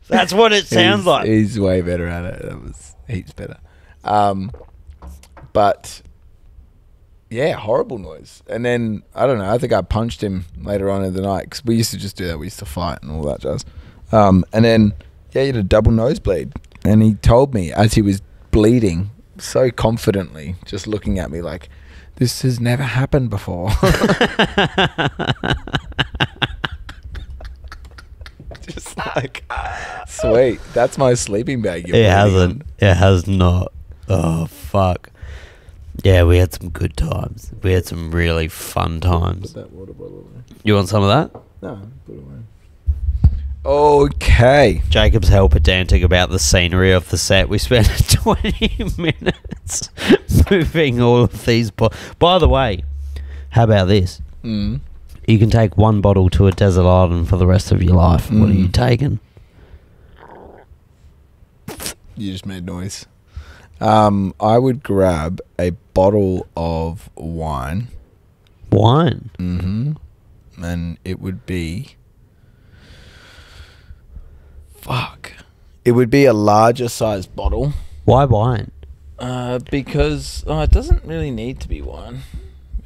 That's what it sounds like. He's way better at it. That was heaps better. But yeah, horrible noise. And then I don't know. I think I punched him later on in the night because we used to just do that. We used to fight and all that jazz. And then he had a double nosebleed, and he told me as he was bleeding so confidently, just looking at me like, "This has never happened before." Just like, sweet. That's my sleeping bag. It hasn't. It has not. Oh fuck. Yeah, we had some good times. We had some really fun times. Put that water bottle away. You want some of that? No, put it away. Okay. Jacob's hell pedantic about the scenery of the set. We spent 20 minutes moving all of these. By the way, how about this? You can take one bottle to a desert island for the rest of your life. What are you taking? You just made noise. I would grab a bottle of wine. Wine? Mm-hmm. And it would be... Fuck. It would be a larger size bottle. Why wine? Because it doesn't really need to be wine.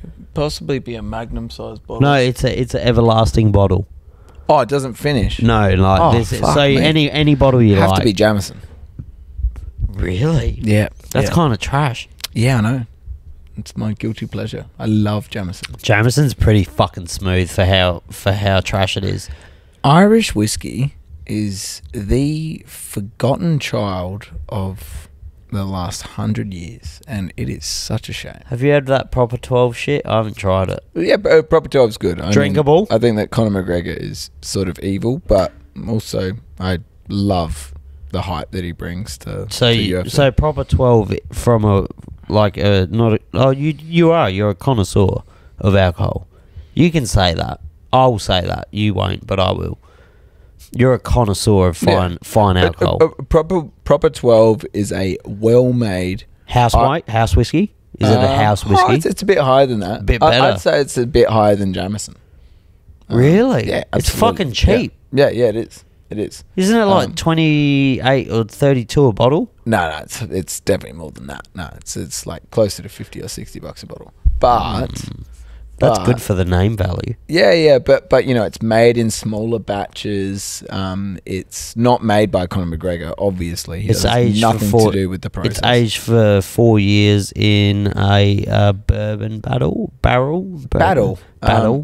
It'd possibly be a magnum sized bottle. No, it's an everlasting bottle. Oh, it doesn't finish. No, like this. Fuck so me. any bottle you like. Have to be Jameson. Really? Yeah. That's kind of trash. Yeah, I know. It's my guilty pleasure. I love Jameson. Jameson's pretty fucking smooth for how trash it is. Irish whiskey is the forgotten child of the last 100 years, and it is such a shame. Have you had that proper 12 shit? I haven't tried it. Yeah, but Proper 12 is good. Drinkable? I think that Conor McGregor is sort of evil, but also I love the hype that he brings to UFC. So proper 12 from a like a not a, oh you're a connoisseur of alcohol. You can say that. I'll say that. You won't, but I will. You're a connoisseur of fine alcohol. Proper 12 is a well-made house whiskey. Is it a house whiskey? It's a bit higher than that. A bit better. I'd say it's a bit higher than Jameson. Really? Yeah, it's absolutely. fucking cheap. Yeah, it is. It is. Isn't it like 28 or 32 a bottle? No, it's definitely more than that. No, it's like closer to $50 or $60 a bottle. But that's good for the name value. Yeah, but it's made in smaller batches. It's not made by Conor McGregor, obviously. It's aged nothing to do with the process. It's aged for 4 years in a bourbon barrel.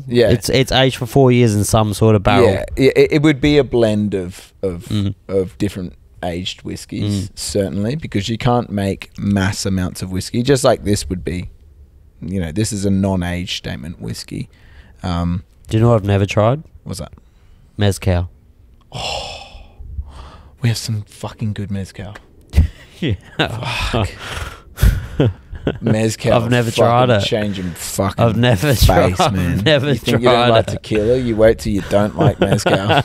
Yeah, it's aged for 4 years in some sort of barrel. Yeah, it would be a blend of different aged whiskeys, certainly, because you can't make mass amounts of whiskey, just like this would be. This is a non-age statement whiskey. Do you know what I've never tried? What's that? Mezcal. Oh, we have some fucking good mezcal. Yeah. Fuck. Mezcal. I've never tried it. Changing fucking I've never face, tried. man. I've never you think tried you don't like it. tequila? You wait till you don't like mezcal.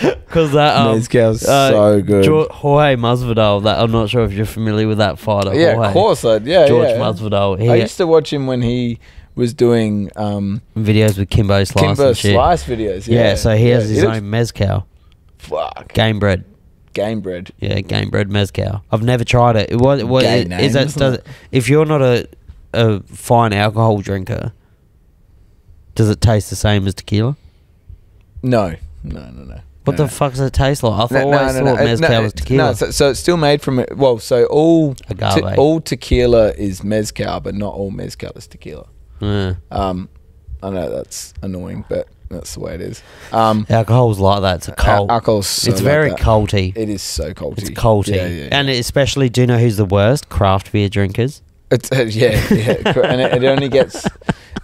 Because that mezcal's so good. Jorge Masvidal. That I'm not sure if you're familiar with that fighter. Yeah, Jorge. of course. George Masvidal. I used to watch him when he was doing videos with Kimbo Slice. Kimbo Slice videos. Yeah, so he has his own mezcal. Fuck. Game bread. Yeah, game bread mezcal. I've never tried it. If you're not a fine alcohol drinker, does it taste the same as tequila? No. What the fuck does it taste like? I always thought mezcal was tequila. No, so it's still made from it. Well, so all tequila is mezcal, but not all mezcal is tequila. Yeah. I know that's annoying, but that's the way it is. Alcohol's like that. It's a cult. Alcohol's so it's very like culty. It is so culty. It's culty. Yeah. And especially, do you know who's the worst? Craft beer drinkers. It's yeah, and it only gets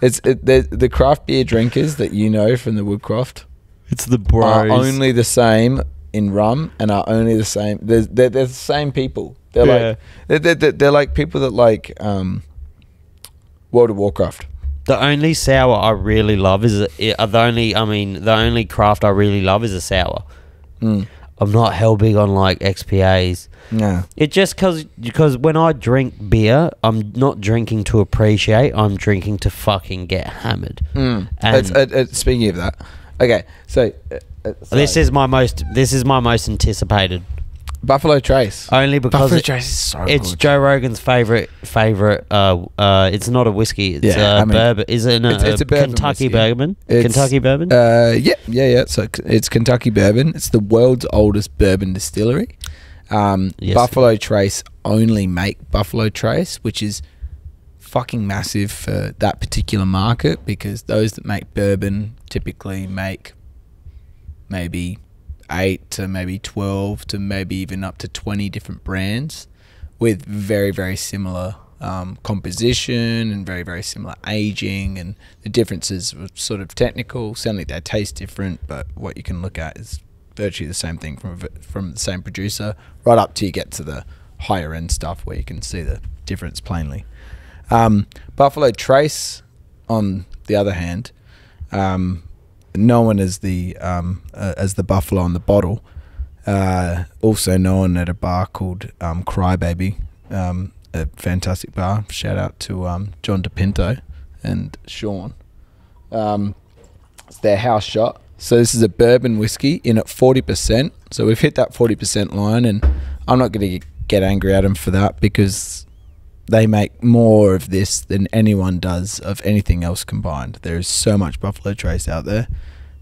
the craft beer drinkers that from the Woodcroft. It's the bros. Are only the same in rum and are only the same. They're the same people. They're like people that like World of Warcraft. The only sour I really love is the only craft I really love is a sour. I'm not hell big on like XPAs. No. It just because when I drink beer, I'm not drinking to appreciate. I'm drinking to fucking get hammered. And speaking of that, okay, so this is my most anticipated Buffalo Trace. Only because Buffalo Trace is so it's good. Joe Rogan's favorite. It's not a whiskey. It's bourbon. Is it? It's a bourbon Kentucky whiskey. bourbon. Kentucky bourbon. Yeah. So it's Kentucky bourbon. It's the world's oldest bourbon distillery. Yes. Buffalo Trace only make Buffalo Trace, which is fucking massive for that particular market, because those that make bourbon typically make maybe 8 to maybe 12 to maybe even up to 20 different brands with very, very similar composition and very, very similar aging, and the differences are sort of technical. Certainly they taste different, but what you can look at is virtually the same thing from the same producer, right up till you get to the higher end stuff where you can see the difference plainly. Buffalo Trace, on the other hand, known as the buffalo on the bottle, also known at a bar called Crybaby, a fantastic bar. Shout out to John DePinto and Sean. It's their house shot. So this is a bourbon whiskey in at 40%. So we've hit that 40% line, and I'm not going to get angry at them for that, because they make more of this than anyone does of anything else combined. There is so much Buffalo Trace out there,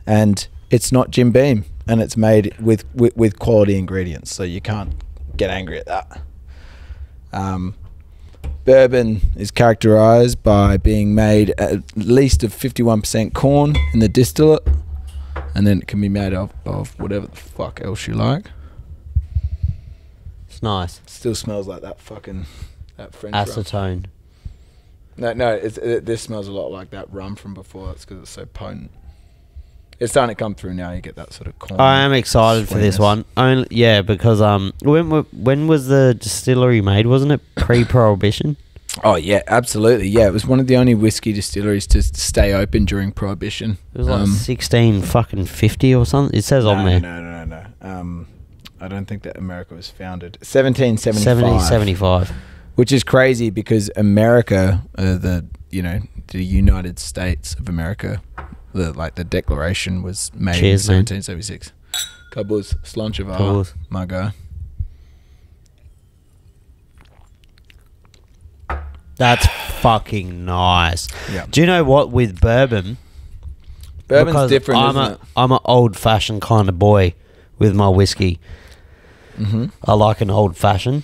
and it's not Jim Beam, and it's made with quality ingredients, so you can't get angry at that. Bourbon is characterized by being made at least of 51% corn in the distillate, and then it can be made of whatever the fuck else you like. It's nice. It still smells like that French acetone. Rum. No, this smells a lot like that rum from before. That's because it's so potent. It's starting to come through now. You get that sort of corn. I am excited for this one. Because when was the distillery made? Wasn't it pre-prohibition? Oh yeah, absolutely. Yeah, it was one of the only whiskey distilleries to stay open during Prohibition. It was like 1650 or something. It says on there. No. I don't think that America was founded 1775. 1775. Which is crazy because America, the United States of America, the Declaration was made in 1776. Kabuz, Slancheva, my guy. That's fucking nice. Yeah. Do you know what, with bourbon's different, isn't it? I'm an old-fashioned kind of boy with my whiskey. Mm-hmm. I like an old-fashioned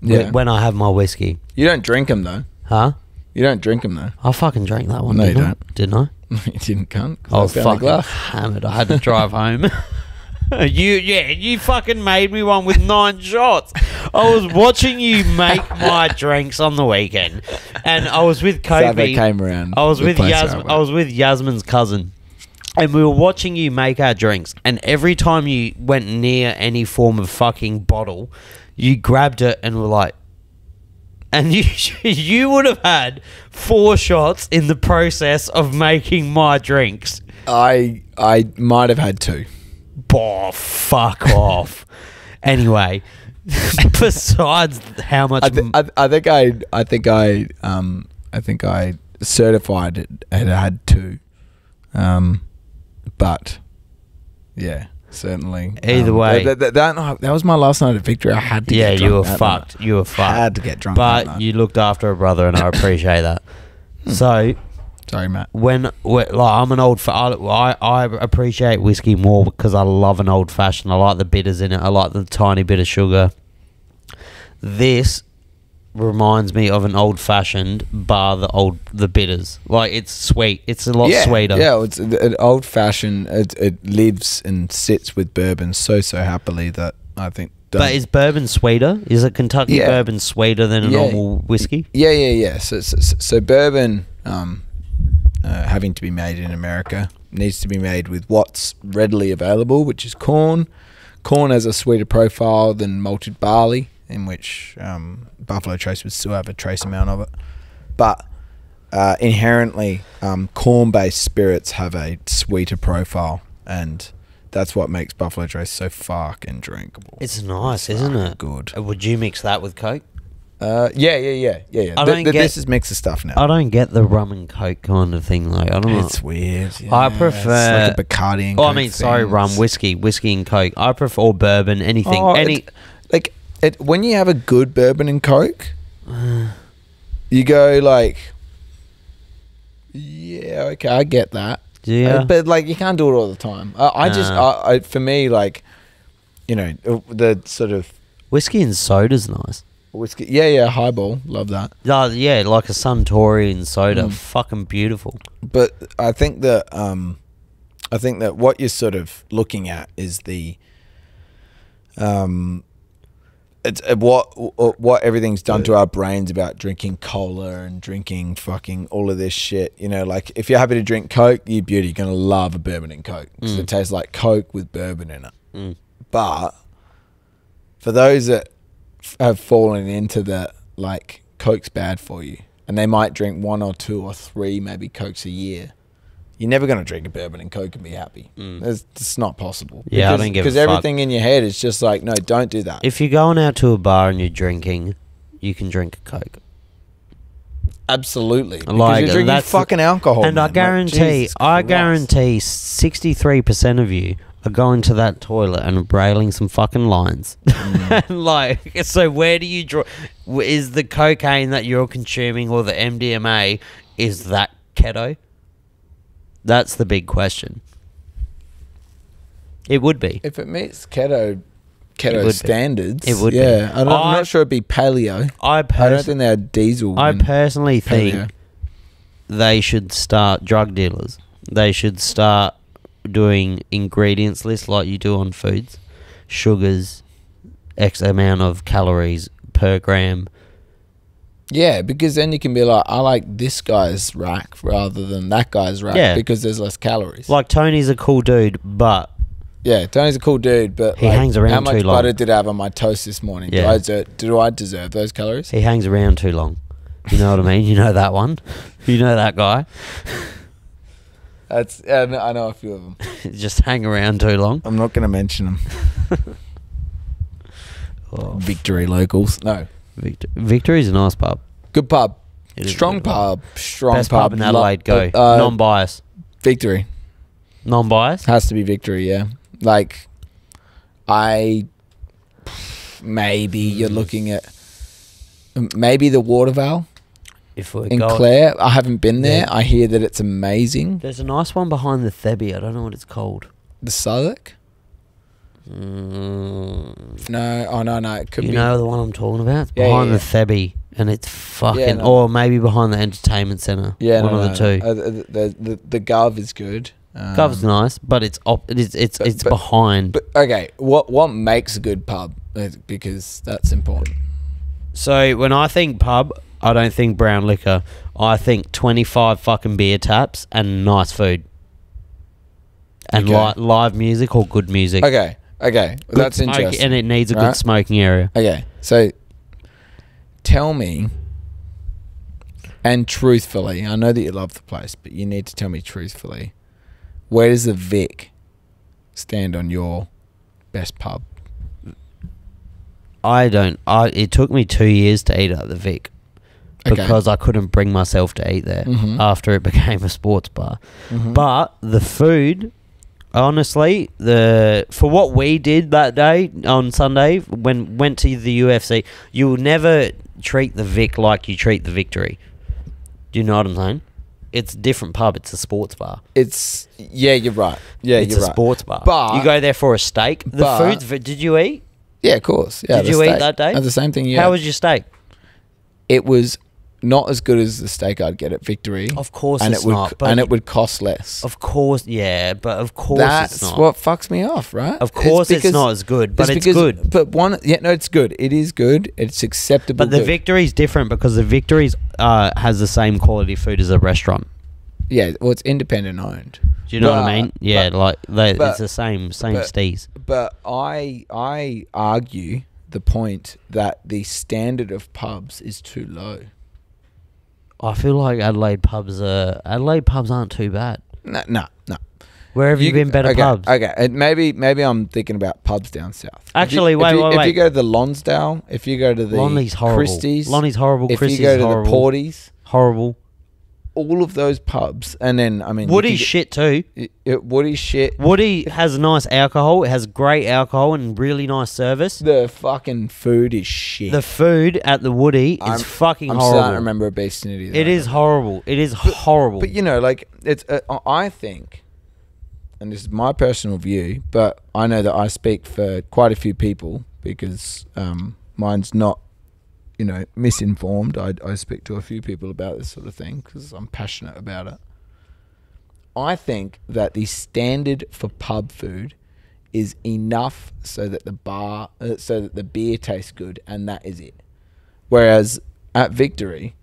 when I have my whiskey. You don't drink them, though. Huh? You don't drink them, though. I fucking drank that one, no, you don't. Didn't I? You didn't, cunt. I was fucking hammered. I had to drive home. You fucking made me one with 9 shots. I was watching you make my drinks on the weekend, and I was with Kobe. So they came around. I was with Yasmin's cousin, and we were watching you make our drinks. And every time you went near any form of fucking bottle, you grabbed it and were like, and you would have had 4 shots in the process of making my drinks. I might have had 2. Oh, fuck off. Anyway, besides how much I think I certified it had 2. But yeah, certainly. Either way, that was my last night at Victory. I had to get drunk. You were fucked. You were fucked. I had to get drunk. But you looked after a brother, and I appreciate that. So, sorry, Matt. I'm an old, I appreciate whiskey more because I love an old fashioned. I like the bitters in it. I like the tiny bit of sugar. This reminds me of an old fashioned bar the bitters. Like, it's sweet. It's a lot sweeter. Yeah, it's an old fashioned. It lives and sits with bourbon so happily that I think. But is bourbon sweeter? Is a Kentucky bourbon sweeter than a normal whiskey? Yeah. So bourbon, having to be made in America, needs to be made with what's readily available, which is corn. Corn has a sweeter profile than malted barley, in which Buffalo Trace would still have a trace amount of it. But inherently, corn-based spirits have a sweeter profile, and that's what makes Buffalo Trace so fucking drinkable. It's nice, isn't it? Good. Would you mix that with Coke? Yeah. This is mixer stuff now. I don't get the rum and Coke kind of thing, though. I don't know. It's weird. Yeah. I prefer... It's like a Bacardi and Coke rum, whiskey and Coke. I prefer bourbon, anything. When you have a good bourbon and Coke, you go like, yeah, okay, I get that. Yeah. But like, you can't do it all the time. For me, like, the sort of whiskey and soda's nice. Whiskey, yeah, highball, love that. Yeah, like a Suntory and soda, fucking beautiful. But I think that what you're sort of looking at is the it's what everything's done to our brains about drinking cola and drinking fucking all of this shit. Like, if you're happy to drink Coke, you're gonna love a bourbon and Coke because it tastes like Coke with bourbon in it. But for those that have fallen into the, like, Coke's bad for you, and they might drink 1 or 2 or 3 maybe Cokes a year, you're never going to drink a bourbon and Coke and be happy. It's not possible. Yeah, I don't give a fuck. Because everything in your head is just like, no, don't do that. If you're going out to a bar and you're drinking, you can drink a Coke. Absolutely. Because you're drinking fucking alcohol. And I guarantee 63% of you are going to that toilet and brailing some fucking lines. Like, so where do you draw? Is the cocaine that you're consuming or the MDMA, is that keto? That's the big question. It would be. If it meets keto standards, it would be. I'm not sure it'd be paleo. I don't think they had diesel. I personally think they should start drug dealers. They should start doing ingredients lists like you do on foods, sugars, X amount of calories per gram. Yeah, because then you can be like, I like this guy's rack rather than that guy's rack because there's less calories. Like Tony's a cool dude, but yeah, Tony's a cool dude, but he hangs around how much too long. butter did I have on my toast this morning? Yeah. Do I deserve those calories? He hangs around too long. You know what I mean? You know that one? You know that guy? I know a few of them. Just hang around too long. I'm not going to mention them. Victory locals. No. Victory's a nice pub. Good pub. Strong pub. Strong Best pub. pub in Adelaide, go. Non-bias. Victory. Non-bias? Has to be Victory, yeah. Like, maybe you're looking at maybe the Watervale in Clare. I haven't been there. I hear that it's amazing. There's a nice one behind the Thebby. I don't know what it's called. The Southwark? No. Oh, no. It could be. You know the one I'm talking about? It's Yeah, behind yeah. the Thebby. And it's fucking... Yeah, no. Or maybe behind the entertainment centre. Yeah, one of the two. The Gov is good. Gov's nice, but it's behind. But okay, what makes a good pub? Because that's important. So when I think pub, I don't think brown liquor. I think 25 fucking beer taps and nice food. And live music or good music. Okay. That's interesting. And it needs a good smoking area. Okay, so tell me, and truthfully, I know that you love the place, but you need to tell me truthfully, where does the Vic stand on your best pub? It took me 2 years to eat at the Vic because I couldn't bring myself to eat there after it became a sports bar. But the food, honestly, for what we did that day on Sunday when went to the UFC, you will never treat the Vic like you treat the Victory. Do you know what I'm saying? It's a different pub. It's a sports bar. You're right. Yeah, it's you're a right. sports bar. But you go there for a steak. The food's... Did you eat? Yeah, of course. Yeah, did you eat that day? The same thing. How was your steak? It was not as good as the steak I'd get at Victory. Of course, and it's not. But and it would cost less. Of course, yeah, but of course that's it's not. what fucks me off, right? Of course, it's not as good, but it's good. But it's good. It is good. It's acceptable. But the Victory's different because the Victory's has the same quality food as a restaurant. Yeah, well, it's independent owned. Do you know what I mean? Yeah, it's the same steez. But I argue the point that the standard of pubs is too low. I feel like Adelaide pubs aren't too bad. No. Where have you been better pubs? Okay, maybe I'm thinking about pubs down south. Actually, wait. If you go to the Lonsdale, if you go to the Lonnie's horrible. Christie's, Lonnie's horrible. If Christie's you go to horrible. the Porties, horrible. All of those pubs, and then Woody's shit too. Woody's shit. Woody has nice alcohol. It has great alcohol and really nice service. The fucking food is shit. The food at the Woody is fucking horrible. I'm starting to remember a bestiality. It is horrible. It is horrible. But it's. I think, and this is my personal view, but I know that I speak for quite a few people because mine's not, misinformed. I speak to a few people about this sort of thing because I'm passionate about it. I think that the standard for pub food is enough so that the beer tastes good, and that is it. Whereas at Victory,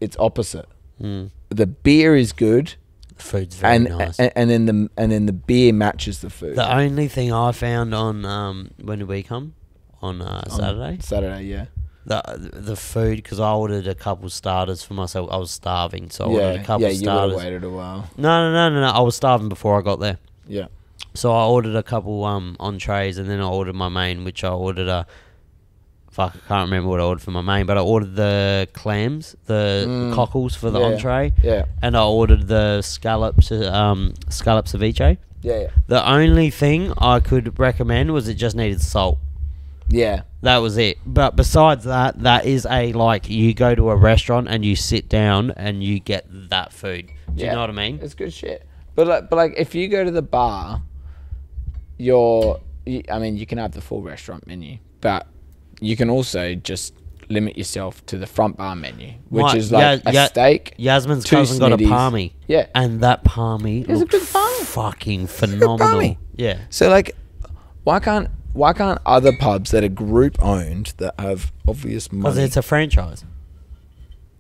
it's opposite. The beer is good, the food's very nice, and then the beer matches the food. The only thing I found on when did we come on Saturday? Saturday, yeah. The food, because I ordered a couple starters for myself. I was starving, so I ordered a couple starters. Yeah, you would have waited a while. No. I was starving before I got there. Yeah. So I ordered a couple entrees, and then I ordered my main, which I ordered I can't remember what I ordered for my main, but I ordered the clams, the cockles for the entree. Yeah. And I ordered the scallops ceviche. Yeah. The only thing I could recommend was it just needed salt. Yeah. That was it. But besides that, that is you go to a restaurant and you sit down and you get that food. Do you know what I mean? It's good shit. But if you go to the bar, you can have the full restaurant menu, but you can also just limit yourself to the front bar menu, which is like a steak. Yasmin's cousin got a palmy. Yeah. And that palmy looked fucking phenomenal. Yeah. So like, why can't other pubs that are group owned that have obvious money? Because it's a franchise.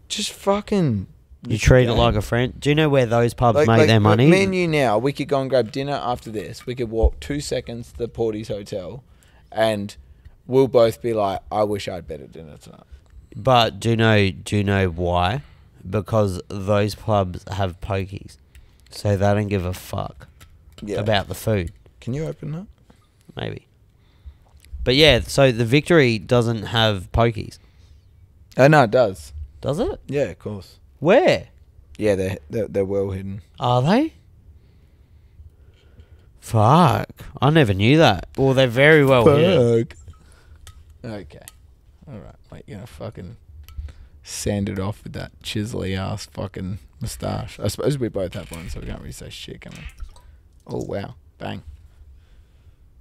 Just fucking... You treat it like a friend. Do you know where those pubs make their money? Me and you now, we could go and grab dinner after this. We could walk 2 seconds to the Porty's Hotel, and we'll both be like, I wish I had better dinner tonight. But do you know why? Because those pubs have pokies, so they don't give a fuck about the food. Can you open that? Maybe. But yeah, so the Victory doesn't have pokies. Oh no, it does. Does it? Yeah, of course. Where? Yeah, they're well hidden. Are they? Fuck. I never knew that. Well, they're very well hidden. Okay. Alright, mate, you're gonna fucking sand it off with that chiselly ass fucking moustache. I suppose we both have one, so we can't really say shit, can we? Oh, wow. Bang.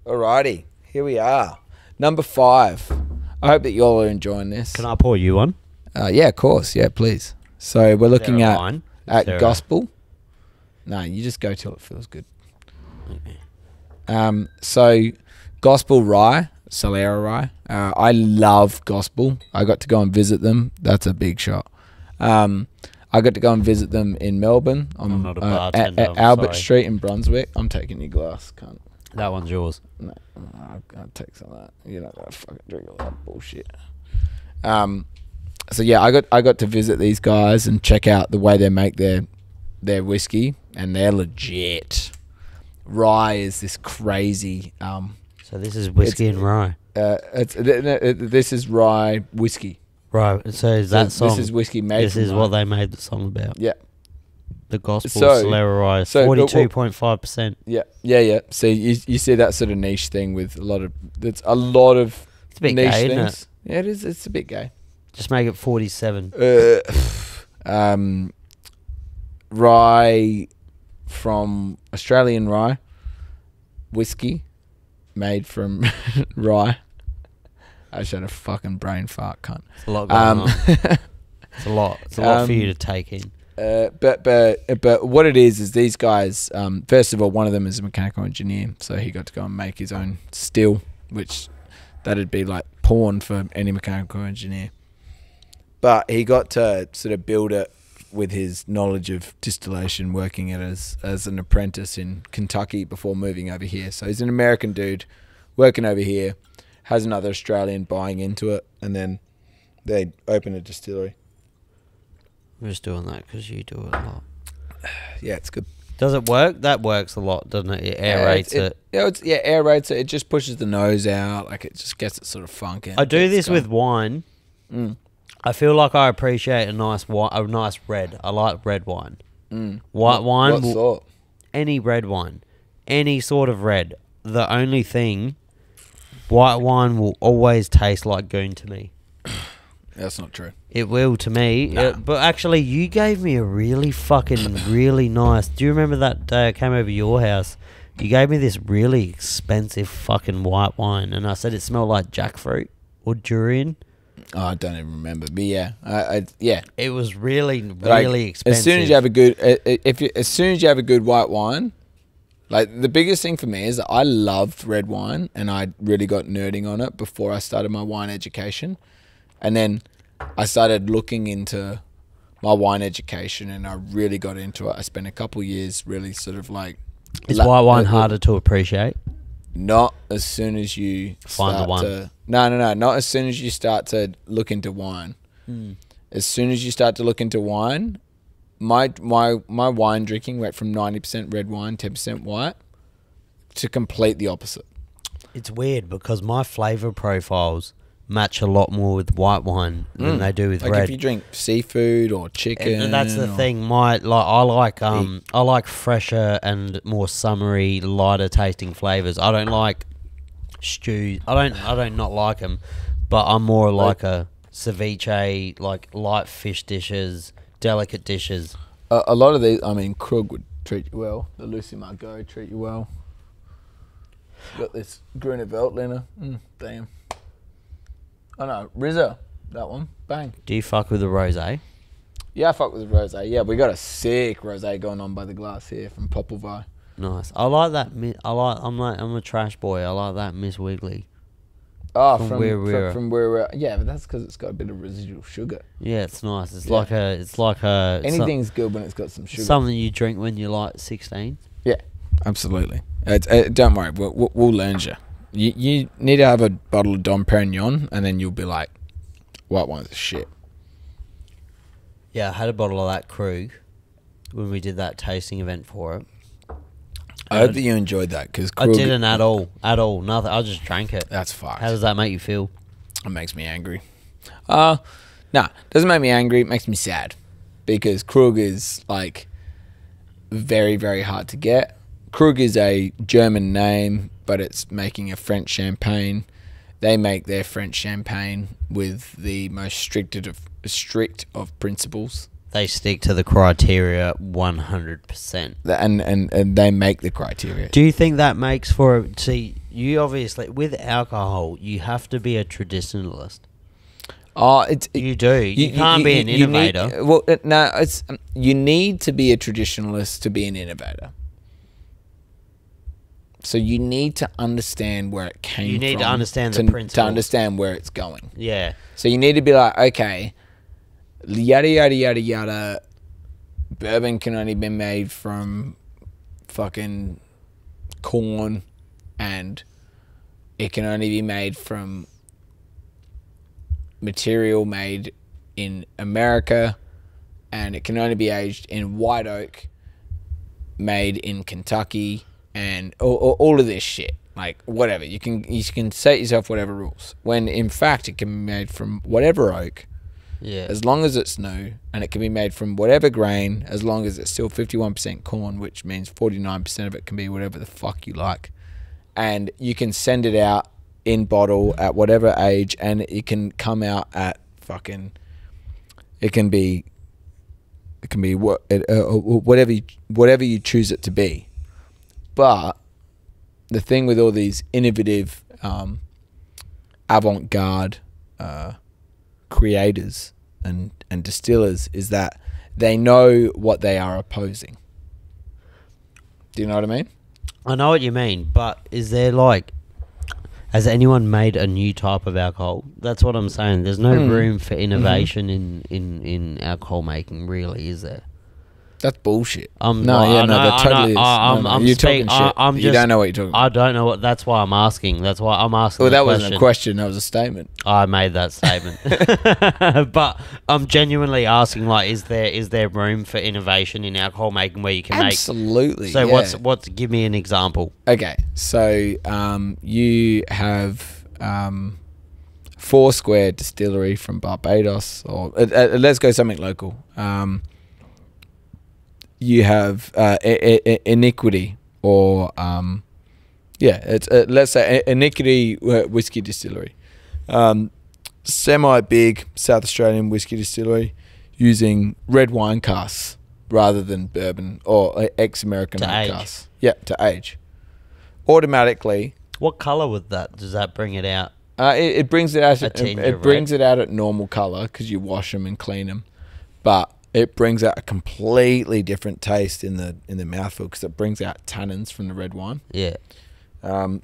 Alrighty. Here we are. Number 5. I hope that you all are enjoying this. Can I pour you one? Yeah, of course. Yeah, please. So we're looking at Gospel. No, you just go till it feels good. Okay. So Gospel Rye, Solera Rye. I love Gospel. I got to go and visit them. That's a big shot. I got to go and visit them in Melbourne. I'm not a bartender. At Albert Street in Brunswick. I'm taking your glass, cunt. That one's yours. No, I'll take some of that. You're not gonna fucking drink all that bullshit. So yeah, I got to visit these guys and check out the way they make their whiskey, and they're legit. Rye is this crazy. So this is whiskey and rye. This is rye whiskey. Right. So is that song? This is whiskey made. This is what they made the song about. Yeah. The Gospel Solera Rye, 42.5%. Yeah. So you see that sort of niche thing with a lot of It's a bit niche gay, things. Isn't it? Yeah, it is. It's a bit gay. Just make it 47. Rye from Australian rye whiskey made from rye. I just had a fucking brain fart, cunt. It's a lot going on. It's a lot. It's a lot for you to take in. But what it is these guys. First of all, one of them is a mechanical engineer, so he got to go and make his own still, which that'd be like porn for any mechanical engineer. But he got to sort of build it with his knowledge of distillation, working it as an apprentice in Kentucky before moving over here. So he's an American dude working over here, has another Australian buying into it, and then they open a distillery. I'm just doing that because you do it a lot. Yeah, it's good. Does it work? That works a lot, doesn't it? It aerates it. Yeah, aerates it. It just pushes the nose out. Like, it just gets it sort of funky. I do this with wine. I feel like I appreciate a nice red. I like red wine. White wine. What sort? Any red wine. Any sort of red. The only thing, white wine will always taste like goon to me. That's not true. It will to me. Nah. But actually, you gave me a really nice... Do you remember that day I came over your house? You gave me this really expensive fucking white wine, and I said it smelled like jackfruit or durian. Oh, I don't even remember, but yeah, yeah. It was really expensive. As soon as you have a good, as soon as you have a good white wine, like the biggest thing for me is that I loved red wine, and I really got nerding on it before I started my wine education, and then I started looking into my wine education, and I really got into it. I spent a couple of years really sort of like. Is white wine harder to appreciate? Not as soon as you find the one. No. Not as soon as you start to look into wine. As soon as you start to look into wine, my wine drinking went from 90% red wine, 10% white, to complete the opposite. It's weird because my flavour profiles match a lot more with white wine than they do with like red. If you drink seafood or chicken, and that's the thing. I like fresher and more summery, lighter tasting flavors. I don't like stews. I don't not like them, but I'm more like a ceviche, like light fish dishes, delicate dishes. A lot of these, I mean, Krug would treat you well. The Lucy Margot treat you well. Got this Grüne Veltliner. Damn. Oh no, Rizzo. that one. Bang. Do you fuck with the rosé? Yeah, I fuck with the rosé. Yeah, we got a sick rosé going on by the glass here from Poppleville. Nice. I like that. I'm a trash boy. I like that Miss Wiggly. Oh, from where we're. Yeah, but that's because it's got a bit of residual sugar. Yeah, it's nice. It's like a. Anything's good when it's got some sugar. Something you drink when you're like 16. Yeah, absolutely. Don't worry, we'll learn you. You need to have a bottle of Dom Perignon, and then you'll be like, white wine's shit. Yeah, I had a bottle of that Krug when we did that tasting event for it. I hope that you enjoyed that, because I didn't at all, nothing. I just drank it. That's fucked. How does that make you feel? It makes me angry. Nah, doesn't make me angry. It makes me sad, because Krug is like very, very hard to get. Krug is a German name, but it's making a French champagne. They make their French champagne with the most strict of principles. They stick to the criteria 100%. And they make the criteria. Do you think that makes for... See, you obviously... With alcohol, you have to be a traditionalist. Oh, you do. You can't be an innovator. You need to be a traditionalist to be an innovator. So you need to understand where it came from. You need to understand the principles. To understand where it's going. Yeah. So you need to be like, okay, yada, yada, yada, yada, bourbon can only be made from fucking corn, and it can only be made from material made in America, and it can only be aged in white oak made in Kentucky, and all of this shit. Like, whatever. You can set yourself whatever rules, when in fact it can be made from whatever oak, as long as it's new, and it can be made from whatever grain, as long as it's still 51% corn, which means 49% of it can be whatever the fuck you like. And you can send it out in bottle at whatever age, and it can come out at fucking... It can be whatever you choose it to be. But the thing with all these innovative, avant-garde creators and distillers is that they know what they are opposing. Do you know what I mean? I know what you mean, but is there like... Has anyone made a new type of alcohol? That's what I'm saying. There's no room for innovation in alcohol making, really, is there? That's bullshit. That totally is. You're talking shit. You don't know what you're talking about. I don't know what. That's why I'm asking. That's why I'm asking. Well, that wasn't a question. That was a statement. I made that statement. But I'm genuinely asking, like, is there room for innovation in alcohol making where you can Absolutely. So what's? Give me an example. Okay, so you have Foursquare Distillery from Barbados, or let's go something local. You have Iniquity, or it's let's say Iniquity Whiskey Distillery, semi-big South Australian whiskey distillery, using red wine casks rather than bourbon or ex-American wine casks. Yeah, to age. Automatically. What color would that? Does that bring it out? It brings it out. It brings it out at normal color because you wash them and clean them, but it brings out a completely different taste in the mouthfeel because it brings out tannins from the red wine. Yeah.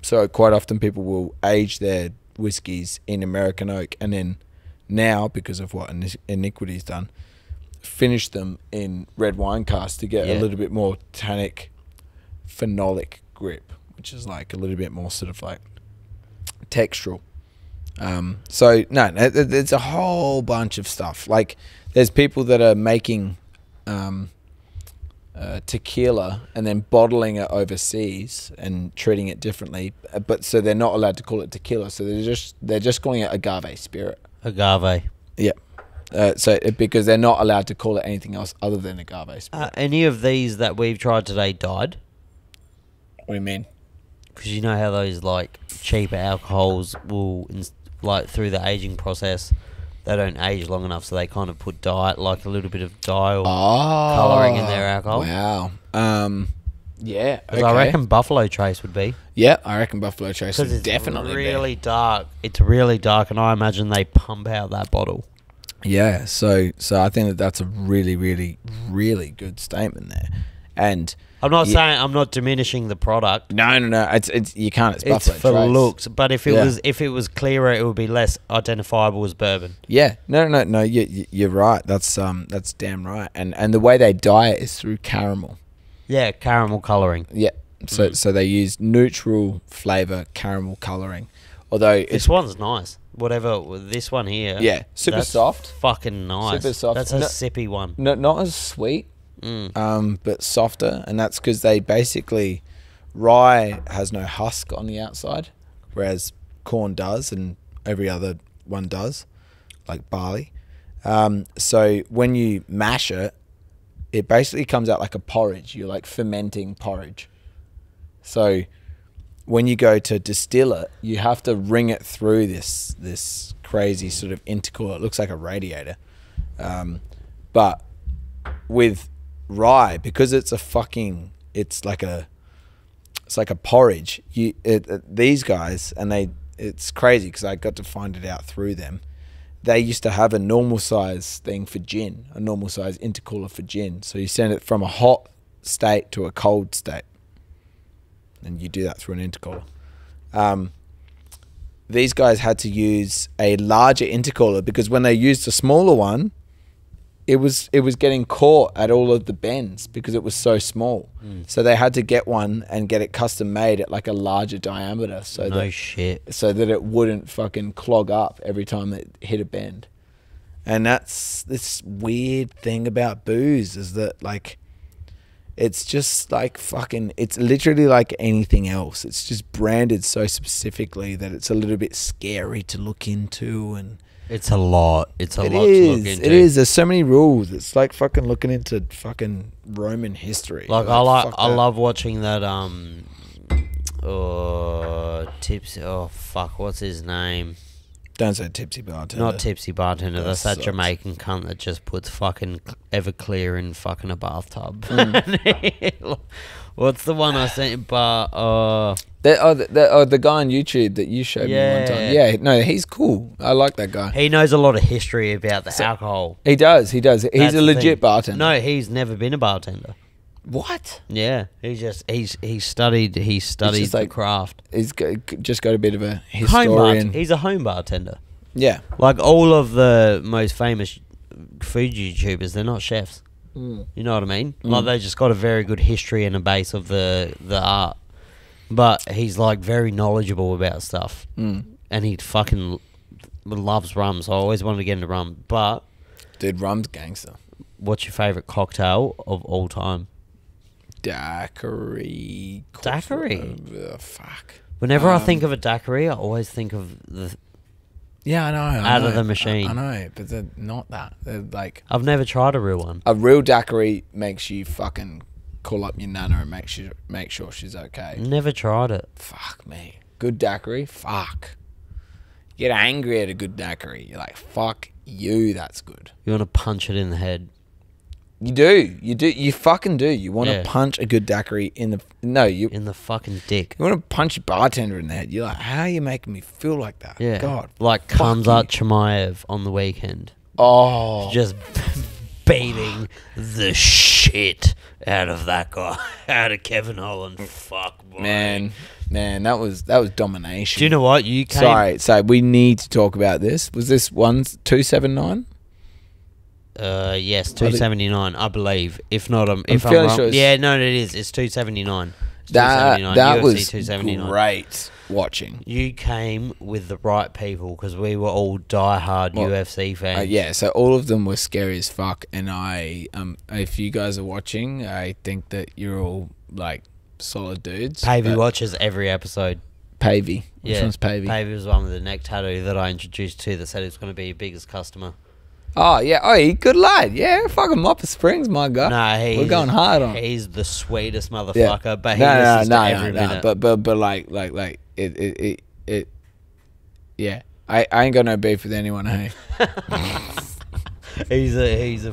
So quite often people will age their whiskies in American oak, and then now, because of what Iniquity's done, finish them in red wine casks to get a little bit more tannic, phenolic grip, which is like a little bit more sort of like textural. So no, there's a whole bunch of stuff. Like, there's people that are making tequila and then bottling it overseas and treating it differently, but so they're not allowed to call it tequila. So they're just calling it agave spirit. Agave. Yeah. Because they're not allowed to call it anything else other than agave spirit. Any of these that we've tried today died? What do you mean? Because you know how those like cheaper alcohols will, like through the aging process, they don't age long enough, so they kind of put dye, like a little bit of dye or colouring in their alcohol. Wow. Yeah, 'Cause I reckon Buffalo Trace would be. Yeah, I reckon Buffalo Trace would Because definitely really dark. It's really dark, and I imagine they pump out that bottle. Yeah, so I think that's a really, really, really good statement there. And I'm not saying I'm not diminishing the product. No. It's you can't. It's It's Buffalo for Trace. looks, but if it was clearer, it would be less identifiable as bourbon. Yeah, no. You're right. That's damn right. And the way they dye it is through caramel. Yeah, caramel colouring. Yeah. So they use neutral flavour caramel colouring. Although This one's nice. Whatever this one here. Yeah, super that's soft. Fucking nice. Super soft. That's a sippy one. Not as sweet, but softer, and that's because they basically rye has no husk on the outside, whereas corn does, and every other one does, like barley. So when you mash it, it basically comes out like a porridge. You're like fermenting porridge. So when you go to distill it, you have to wring it through this crazy sort of intercooler. It looks like a radiator. But with rye, because it's like a porridge. These guys, and it's crazy because I got to find it out through them. They used to have a normal size thing for gin, a normal size intercooler for gin. So you send it from a hot state to a cold state. And you do that through an intercooler. These guys had to use a larger intercooler because when they used a smaller one, it was getting caught at all of the bends because it was so small. So they had to get one and get it custom made at like a larger diameter so that it wouldn't fucking clog up every time it hit a bend. And that's this weird thing about booze is that like it's just like fucking, it's literally like anything else. It's just branded so specifically that it's a little bit scary to look into, and it's a lot. It's a lot to look into. It is. There's so many rules. It's like fucking looking into fucking Roman history. Like I love watching that Tipsy. Oh fuck, what's his name? Don't say Tipsy Bartender. Not Tipsy Bartender. That's that Jamaican cunt that just puts fucking Everclear in fucking a bathtub. What's the one I sent? The guy on YouTube that you showed me one time. Yeah, no, he's cool. I like that guy. He knows a lot of history about the alcohol. He does. He's a legit bartender. No, he's never been a bartender. What? Yeah, he studied the craft. He's just got a bit of a historian. He's a home bartender. Yeah, like all of the most famous food YouTubers, they're not chefs. You know what I mean? Like they just got a very good history and a base of the art. But he's like very knowledgeable about stuff, and he fucking loves rum. So I always wanted to get into rum. But dude, rum's gangster. What's your favorite cocktail of all time? Daiquiri. Fuck. Whenever I think of a daiquiri, I always think of the. Yeah, I know. Out of the machine. I know, but they're not that. They're like. I've never tried a real one. A real daiquiri makes you fucking call up your nana and make sure she's okay. Never tried it. Fuck me. Good daiquiri. Fuck. You get angry at a good daiquiri. You're like, fuck you. That's good. You want to punch it in the head. You do. You fucking do. You want to punch a good daiquiri in the... No, you... In the fucking dick. You want to punch your bartender in the head. You're like, how are you making me feel like that? Yeah. God. Like Kamzat Chimaev on the weekend. Oh. Just beating the shit out of that guy. Out of Kevin Holland. Fuck, boy. Man, that was domination. Do you know what? You came... Sorry, we need to talk about this. Was this 279? Yes, 279, I believe. If not, I'm fairly wrong. sure. Yeah, no, it is. It's 279. That UFC was 279. Great watching. You came with the right people because we were all diehard UFC fans. Yeah, so all of them were scary as fuck. And if you guys are watching, I think that you're all like solid dudes. Pavey watches every episode. Pavey, which one's Pavey? Pavey was one with the neck tattoo that I introduced to that said he was going to be your biggest customer. Oh, yeah. Oh, he good lad. Yeah, fucking Mopper Springs, my guy. No, we're going hard on. He's the sweetest motherfucker, but he listens to every minute. But like it. Yeah, I ain't got no beef with anyone. Hey. He's a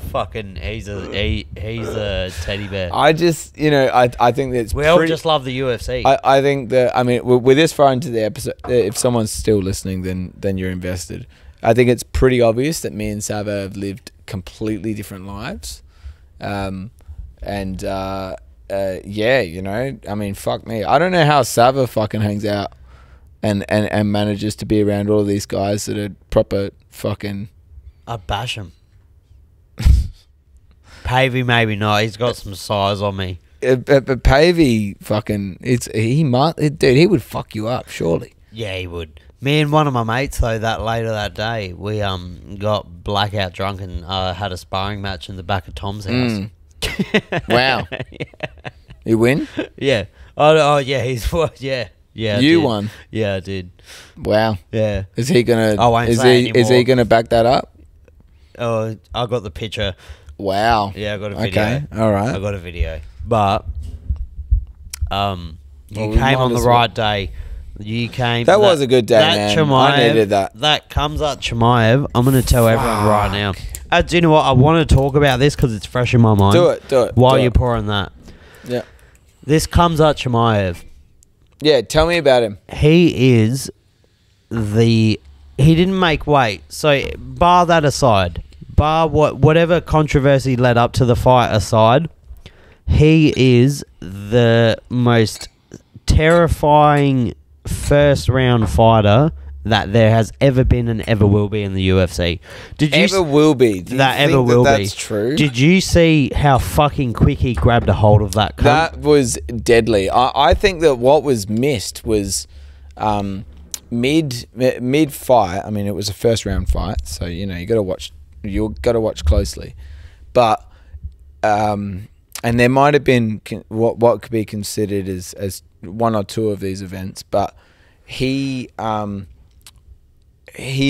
teddy bear. I just, I think that we all just love the UFC. I think that, I mean, we're this far into the episode. If someone's still listening, then you're invested. I think it's pretty obvious that me and Sava have lived completely different lives. Yeah, I mean, fuck me. I don't know how Sava fucking hangs out and manages to be around all these guys that are proper fucking... I'd bash him. Pavey, maybe not. He's got some size on me. But Pavey fucking... he would fuck you up, surely. Yeah, he would. Me and one of my mates, though, later that day, we got blackout drunk and had a sparring match in the back of Tom's house. Wow. Yeah. You win? Yeah. Oh yeah, yeah. You won. Yeah, I did. Wow. Yeah. Is he gonna? I won't say anymore. Is he gonna back that up? Oh, I got the picture. Wow. Yeah, I got a video. Okay. All right. I got a video, but you came on the right day. You came. That was a good day, man. Chimaev, I needed that. That comes up Chimaev. I'm going to tell everyone right now. Do you know what? I want to talk about this because it's fresh in my mind. Do it. While you're pouring that. Yeah. This comes up Chimaev. Yeah, tell me about him. He didn't make weight. So, bar that aside. Bar whatever controversy led up to the fight aside. He is the most terrifying first round fighter that there has ever been and ever will be in the UFC. Will be. That's true? Did you see how fucking quick he grabbed a hold of that cunt? That was deadly. I think that what was missed was mid fight. I mean, it was a first round fight, so you got to watch closely. But and there might have been what could be considered as one or two of these events, but he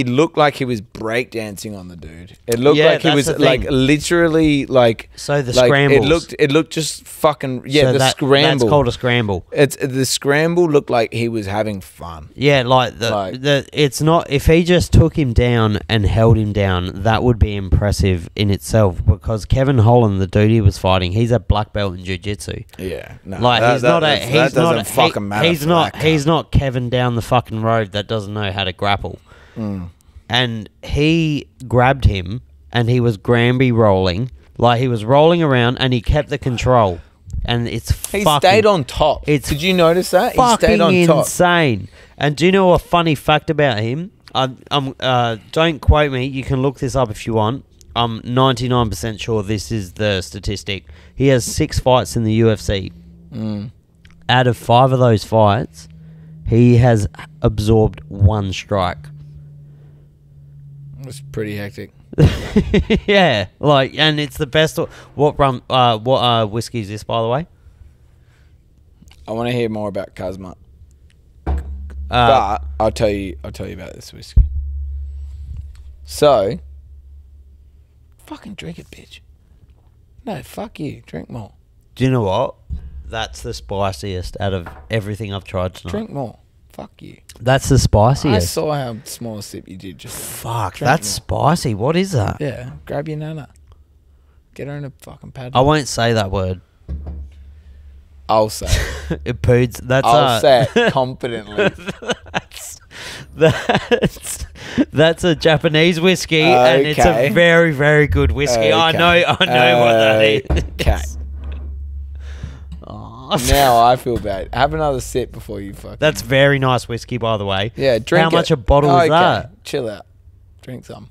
looked like he was breakdancing on the dude. It looked like he was like literally like. So the scrambles. It looked just fucking the scramble. That's called a scramble. The scramble looked like he was having fun. Yeah, it's not. If he just took him down and held him down, that would be impressive in itself. Because Kevin Holland, the dude he was fighting, he's a black belt in jiu-jitsu. Yeah, no, he's not Kevin down the fucking road that doesn't know how to grapple. And he grabbed him and he was Granby rolling. Like he was rolling around and he kept the control. And he stayed on top. Did you notice that? He stayed on top. Insane. And do you know a funny fact about him? Don't quote me. You can look this up if you want. I'm 99% sure this is the statistic. He has 6 fights in the UFC. Out of 5 of those fights, he has absorbed 1 strike. It's pretty hectic. Yeah, and it's the best. What whiskey is this, by the way? I want to hear more about Kazma. But I'll tell you about this whiskey. So, fucking drink it, bitch. No, fuck you. Drink more. Do you know what? That's the spiciest out of everything I've tried tonight. Drink more. Fuck you. That's the spiciest. I saw how small a sip you did just. Fuck, that's spicy. What is that? Yeah, grab your nana. Get her in a fucking pad. I won't say that word. I'll say it. It poods. I'll say it confidently. That's a Japanese whiskey, and it's a very, very good whiskey. I know what that is. Okay. Now I feel bad. Have another sip before you fucking... That's very nice whiskey, by the way. Yeah, drink How much a bottle is that? Chill out. Drink some.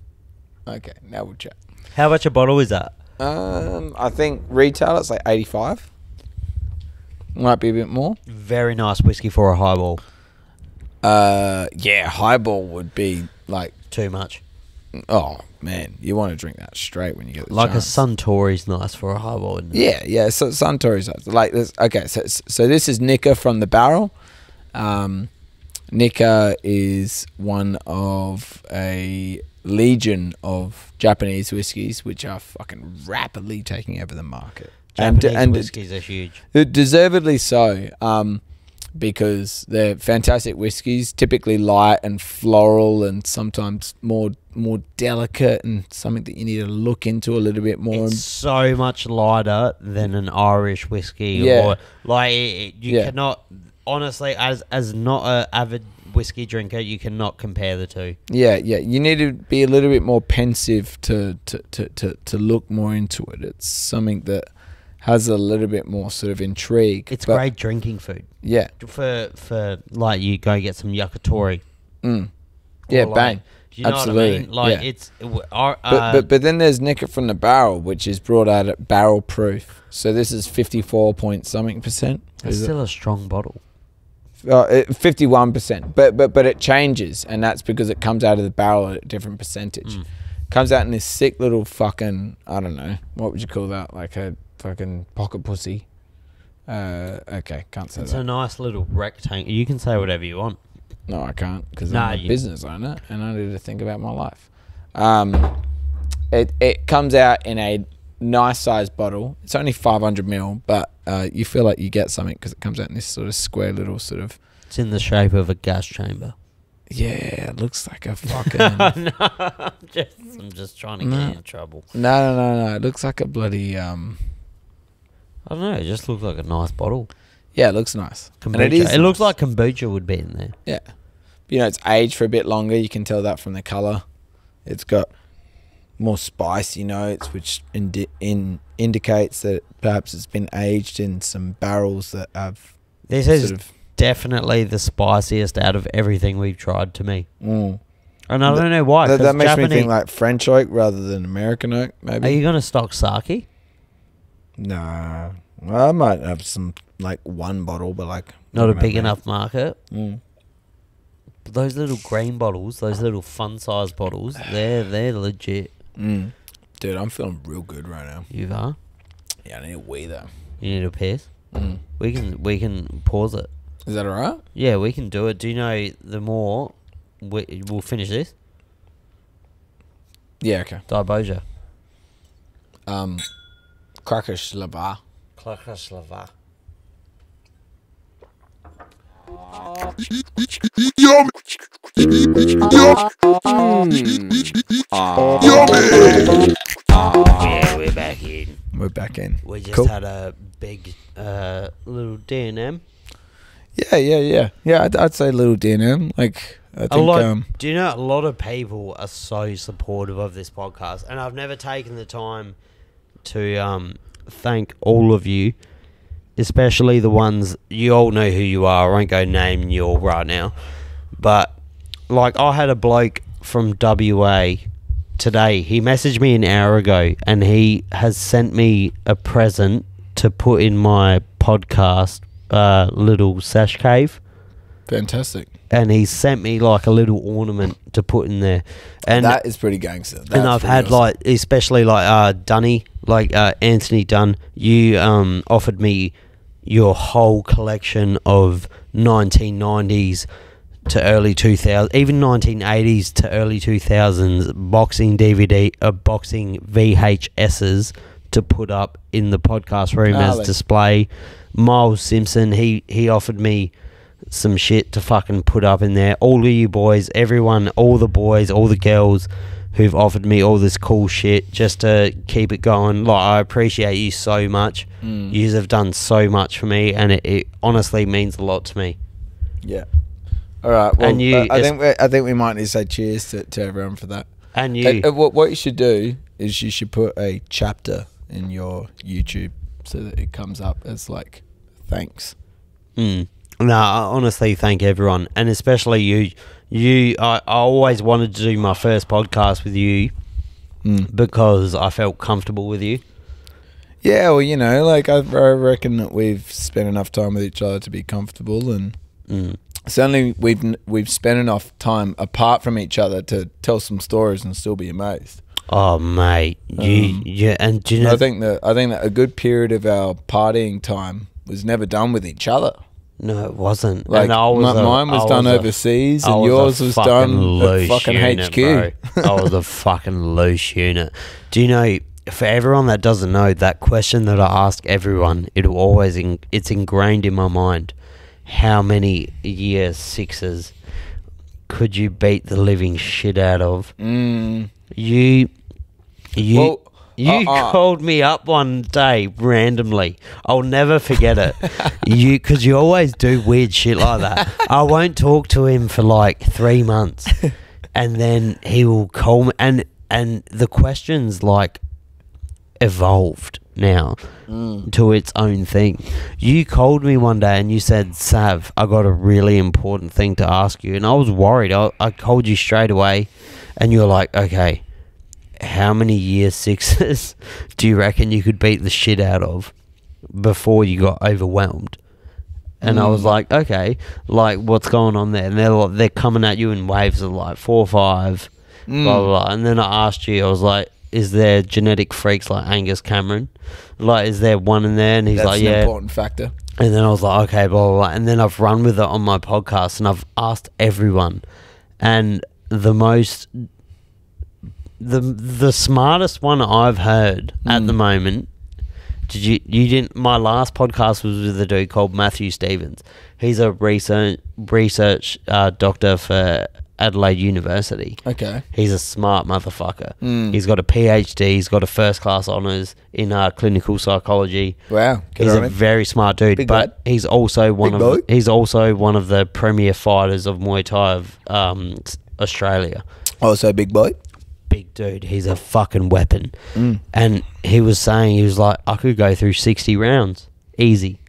Okay, now we'll chat. How much a bottle is that? I think retail it's like 85. Might be a bit more. Very nice whiskey for a highball. Yeah, highball would be like... Too much. Oh, man. You want to drink that straight when you get the chance. a Suntory's nice for a highball, isn't it? Yeah. So Suntory's nice. Like this. Okay, so this is Nika from the barrel. Nika is one of a legion of Japanese whiskies which are fucking rapidly taking over the market. Japanese whiskies are huge. Deservedly so. because they're fantastic whiskies, typically light and floral, and sometimes more delicate and something that you need to look into a little bit more. It's so much lighter than an Irish whiskey. Yeah. Or, like, you Yeah. cannot, honestly, as not an avid whiskey drinker, you cannot compare the two. Yeah, you need to be a little bit more pensive to look more into it. It's something that has a little bit more sort of intrigue. It's great drinking food. Yeah. For like, you go get some yakitori. Yeah, Like, bang. do you know Absolutely. what I mean? Like, yeah. it's... But then there's Nick It From The Barrel, which is brought out at barrel proof. So this is 54 point something percent. It's still a strong bottle. 51%. But it changes, and that's because it comes out of the barrel at a different percentage. Comes out in this sick little fucking, I don't know, what would you call that? Like a fucking pocket pussy. Okay, can't say It's that. a nice little rectangle. You can say whatever you want. No, I can't, because Nah, I'm a business owner and I need to think about my life. It comes out in a nice sized bottle. It's only 500 ml, but you feel like you get something because it comes out in this sort of square little sort of... It's in the shape of a gas chamber. Yeah, it looks like a fucking... No, I'm just trying to get in trouble. No. It looks like a bloody... I don't know. It just looks like a nice bottle. Yeah, it looks nice. Kombucha. And it is. It looks like kombucha would be in there. Yeah. You know, it's aged for a bit longer. You can tell that from the colour. It's got more spicy notes, which indicates that perhaps it's been aged in some barrels that have... This is definitely the spiciest out of everything we've tried, to me. And I don't know why. That makes me think like French oak rather than American oak, maybe. Are you going to stock sake? Nah. Well, I might have some, like, one bottle, but like... Not a big enough market. But those little green bottles, those little fun-sized bottles, they're legit. Dude, I'm feeling real good right now. You are? Yeah, I need a wee, though. You need a piss? We can pause it. Is that alright? Yeah, we can do it. Do you know the more... We'll finish this? Yeah, okay. Diboja. Krakoslava. Krakoslava. Yeah, we're back in. We're back in. We just had a big little D&M. Yeah. I'd say little D&M. Like, I think... do you know, a lot of people are so supportive of this podcast, and I've never taken the time to thank all of you, especially the ones, you all know who you are. I won't go name you all right now, but like, I had a bloke from WA today. He messaged me an hour ago, and he has sent me a present to put in my podcast little sash cave. Fantastic. And he sent me like a little ornament to put in there, and that is pretty gangster. That's and I've had awesome. like, especially like Dunny, like Anthony Dunn. You offered me your whole collection of 1990s to early 2000s, even 1980s to early 2000s boxing boxing VHSs to put up in the podcast room as display. Miles Simpson, he offered me some shit to fucking put up in there. All of you boys, everyone, all the boys, all the girls who've offered me all this cool shit just to keep it going. Like, I appreciate you so much. You have done so much for me, and it honestly means a lot to me. Yeah. All right. Well, and you, I think we might need to say cheers to everyone for that. And you, what you should do is you should put a chapter in your YouTube so that it comes up as like thanks. No, I honestly thank everyone, and especially you. I always wanted to do my first podcast with you because I felt comfortable with you. Yeah, well, you know, like I reckon that we've spent enough time with each other to be comfortable, and certainly we've spent enough time apart from each other to tell some stories and still be amazed. Oh, mate, and do you know? I think that a good period of our partying time was never done with each other. No, it wasn't. Like, mine was done overseas, and yours was done at fucking HQ. Bro. I was a fucking loose unit. Do you know, for everyone that doesn't know, that question that I ask everyone, it's ingrained in my mind. how many year sixes could you beat the living shit out of? You called me up one day randomly. I'll never forget it. Because you always do weird shit like that. I won't talk to him for like 3 months, and then he will call me, and the questions like evolved now to its own thing. You called me one day and you said, Sav, I got a really important thing to ask you, and I was worried. I called you straight away, and you were like, okay, how many year sixes do you reckon you could beat the shit out of before you got overwhelmed? And I was like, okay, like what's going on there? And they're coming at you in waves of like 4 or 5, blah, blah, blah. And then I asked you, I was like, is there genetic freaks like Angus Cameron? Like, is there one in there? And he's like, yeah. That's an important factor. And then I was like, okay, blah, blah, blah. And then I've run with it on my podcast, and I've asked everyone. And the smartest one I've heard at the moment, you didn't, my last podcast was with a dude called Matthew Stevens. He's a research doctor for Adelaide University. Okay. He's a smart motherfucker. He's got a PhD. He's got a first class honours in clinical psychology. Wow. He's a very smart dude. Big but lad. he's also one of the premier fighters of Muay Thai of Australia. Also big boy. Big dude. He's a fucking weapon. And he was saying, he was like, I could go through 60 rounds easy.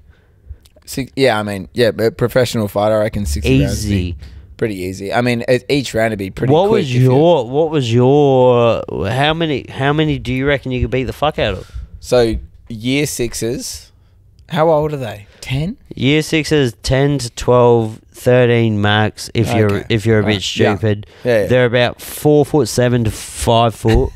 But professional fighter, I reckon 60 rounds. Easy. Pretty easy. I mean, each round would be pretty quick. What was your how many do you reckon you could beat the fuck out of? So year sixes, how old are they? 10? Year sixes, 10 to 12, 13 max if you're a bit stupid. Yeah. They're about 4'7" to 5 foot.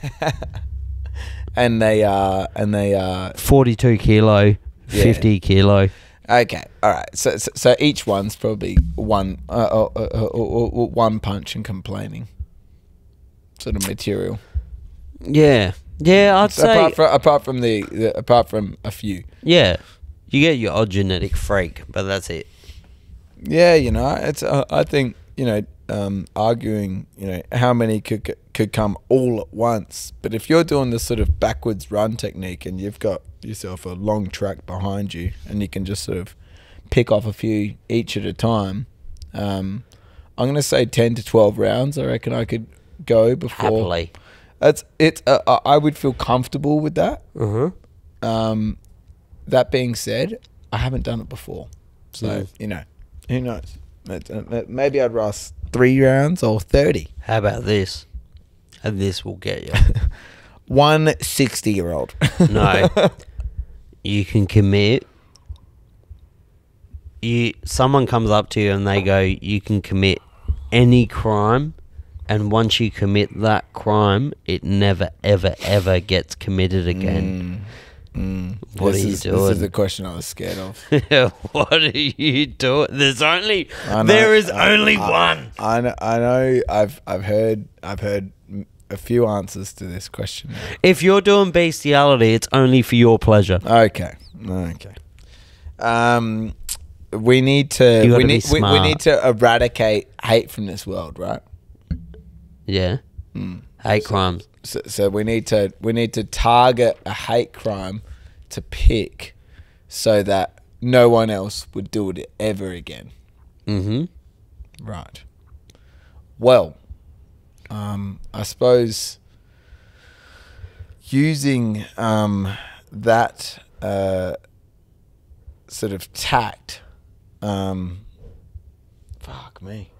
and they are 42 kilo, 50 kilo. Okay, all right. So each one's probably one punch and complaining sort of material. Yeah, I'd say apart from a few. Yeah, you get your odd genetic freak, but that's it. Yeah, it's I think arguing how many could come all at once, but if you're doing this sort of backwards run technique and you've got yourself a long track behind you and you can just sort of pick off a few each at a time, I'm going to say 10 to 12 rounds I reckon I could go before. Happily. I would feel comfortable with that. That being said, I haven't done it before, so who knows, maybe I'd rush 3 rounds or 30. How about this? And this will get you. 160-year-old. No. You can commit. Someone comes up to you and they go, you can commit any crime, and once you commit that crime, it never, ever, ever gets committed again. What are you doing? This is the question I was scared of. What are you doing? There is only one. I know. I've heard a few answers to this question. If you're doing bestiality, it's only for your pleasure. Okay. We need to eradicate hate from this world, right? Yeah. Hate crimes. So we need to target a hate crime to pick so that no one else would do it ever again. Right. Well, I suppose using that sort of tact, fuck me,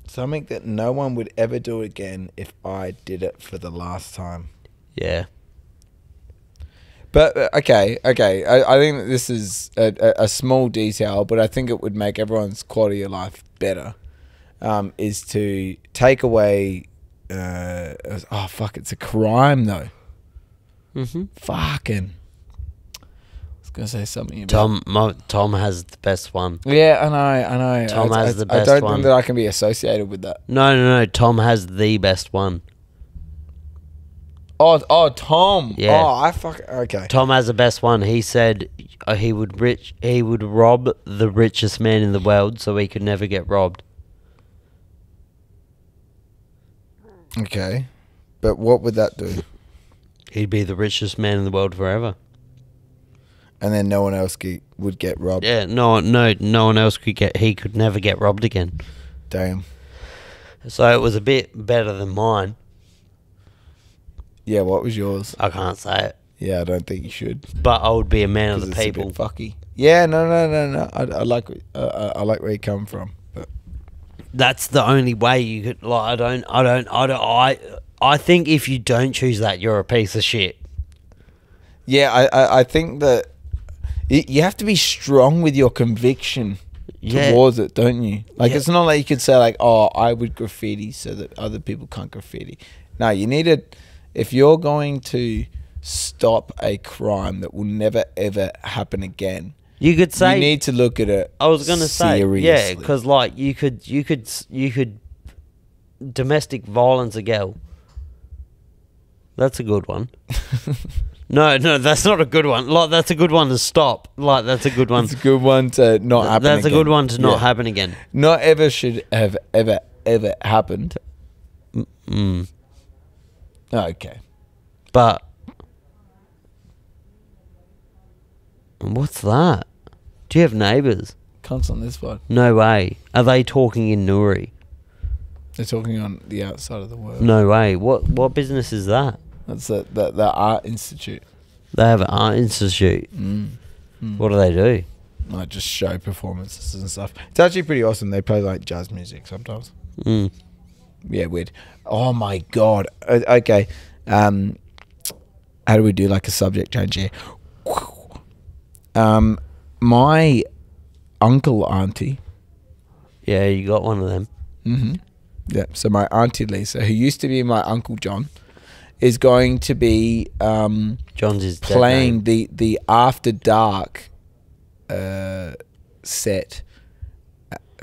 something that no one would ever do again if I did it for the last time. Yeah. But okay. I think that this is a small detail, but I think it would make everyone's quality of life better. Is to take away. It's a crime though. Fucking. I was gonna say something about Tom has the best one. Yeah, I know. Tom has the best one. I don't think that I can be associated with that. No. Tom has the best one. Oh, Tom. Yeah. Okay. Tom has the best one. He said, he would rob the richest man in the world so he could never get robbed. Okay. But what would that do? He'd be the richest man in the world forever. And then no one else would get robbed. Yeah, no one else he could never get robbed again. Damn. So it was a bit better than mine. Yeah, what was yours? I can't say it. Yeah, I don't think you should. But I would be a man of the It's people. a bit fucky. Yeah, no. I like where you come from. But That's the only way you could. Like, I think if you don't choose that, you're a piece of shit. yeah, I think that you have to be strong with your conviction towards it, don't you? Like, it's not like you could say like, oh, I would graffiti so that other people can't graffiti. No, you need to. If you're going to stop a crime that will never ever happen again, You could say you need to look at it. I was gonna say, seriously. yeah, because like you could domestic violence a girl. That's a good one. No, that's not a good one. Like, that's a good one to stop. Like, that's a good one. It's a good one to not happen. That's again. a good one to not happen again. Not ever should have ever happened. Okay. But what's that? Do you have neighbours? Cunts on this one. No way. Are they talking in NOORI? They're talking on the outside of the world. No way. What business is that? That's the Art Institute. They have an art institute. What do they do? Like, just show performances and stuff. It's actually pretty awesome. They play like jazz music sometimes. Yeah, weird. Oh my god. Okay. How do we do like a subject change here? My uncle auntie. Yeah, you got one of them. Yeah. So my auntie Lisa, who used to be my uncle John, is going to be John's is playing the After Dark set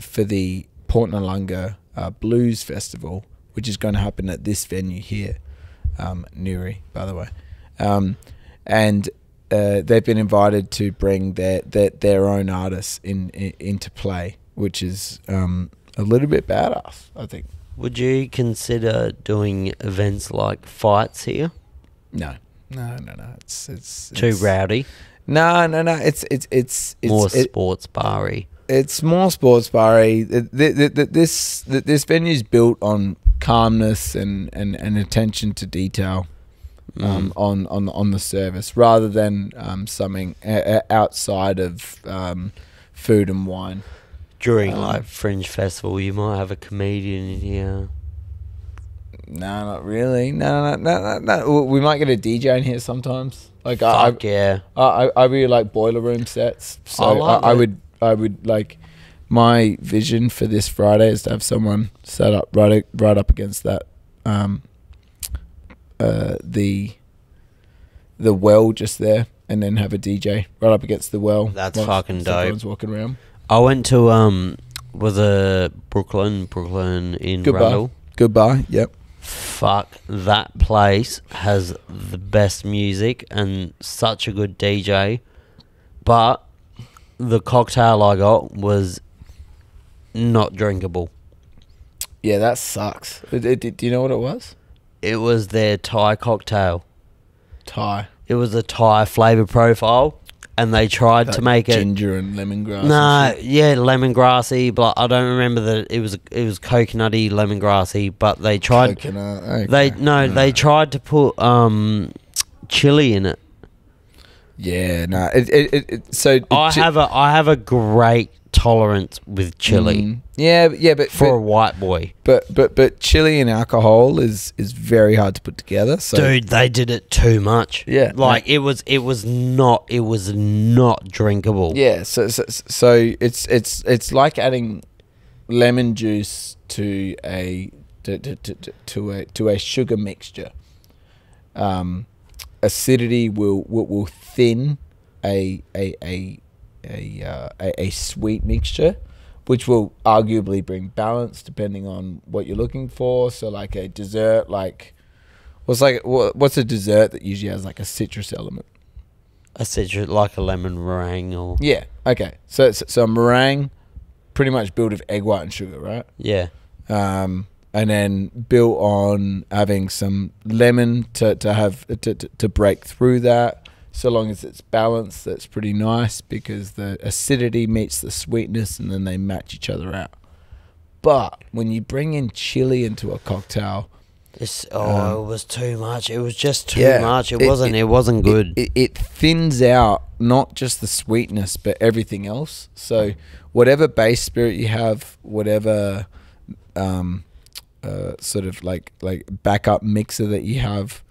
for the Port Norlunga Blues Festival, which is going to happen at this venue here, NOORI, by the way, and they've been invited to bring their own artists into play, which is a little bit badass, I think. Would you consider doing events like fights here? No. It's too rowdy. No. It's more sports bar-y. It's more sports bar-y. This venue's built on calmness and attention to detail on the service, rather than something outside of food and wine. During like Fringe Festival, you might have a comedian in here. No, not really. No. We might get a DJ in here sometimes. Like, Fuck I really like boiler room sets. So I would like, my vision for this Friday is to have someone set up right up against that the well just there, and then have a DJ right up against the well. That's fucking dope. Everyone's walking around. I went to was a Brooklyn in Rundle. Goodbye. Yep. Fuck, that place has the best music and such a good DJ, but the cocktail I got was not drinkable. Yeah, that sucks. Do you know what it was? It was their Thai cocktail. Thai. It was a Thai flavour profile, and they tried Like to make it ginger and lemongrass. Nah, yeah, lemongrassy, but I don't remember that it was coconutty lemongrassy. But they tried. Coconut. Okay. They tried to put chili in it. Yeah, no. I have a great tolerance with chili. Yeah, but for a white boy. But chili and alcohol is very hard to put together. So. Dude, they did it too much. Yeah, like it was not drinkable. Yeah, so it's like adding lemon juice to a sugar mixture. Acidity will thin a sweet mixture, which will arguably bring balance depending on what you're looking for. So like a dessert, like what's a dessert that usually has like a citrus element? A citrus, like a lemon meringue or... Yeah. Okay. So a meringue, pretty much built of egg white and sugar, right? Yeah. And then built on having some lemon to break through that. So long as it's balanced, that's pretty nice because the acidity meets the sweetness and then they match each other out. But when you bring in chili into a cocktail, it was too much. It was just too much. It wasn't good. It thins out not just the sweetness but everything else. So whatever base spirit you have, whatever sort of like backup mixer that you have,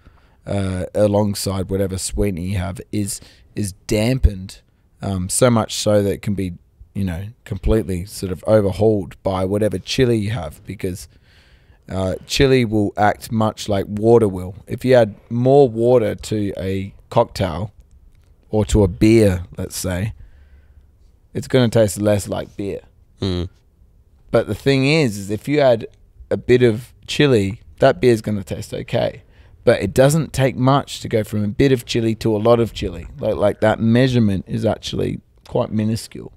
alongside whatever sweetener you have is dampened, so much so that it can be, you know, completely sort of overhauled by whatever chili you have, because chili will act much like water will. If you add more water to a cocktail or to a beer, let's say, it's going to taste less like beer. But the thing is if you add a bit of chili, that beer is going to taste okay. But it doesn't take much to go from a bit of chili to a lot of chili. Like that measurement is actually quite minuscule.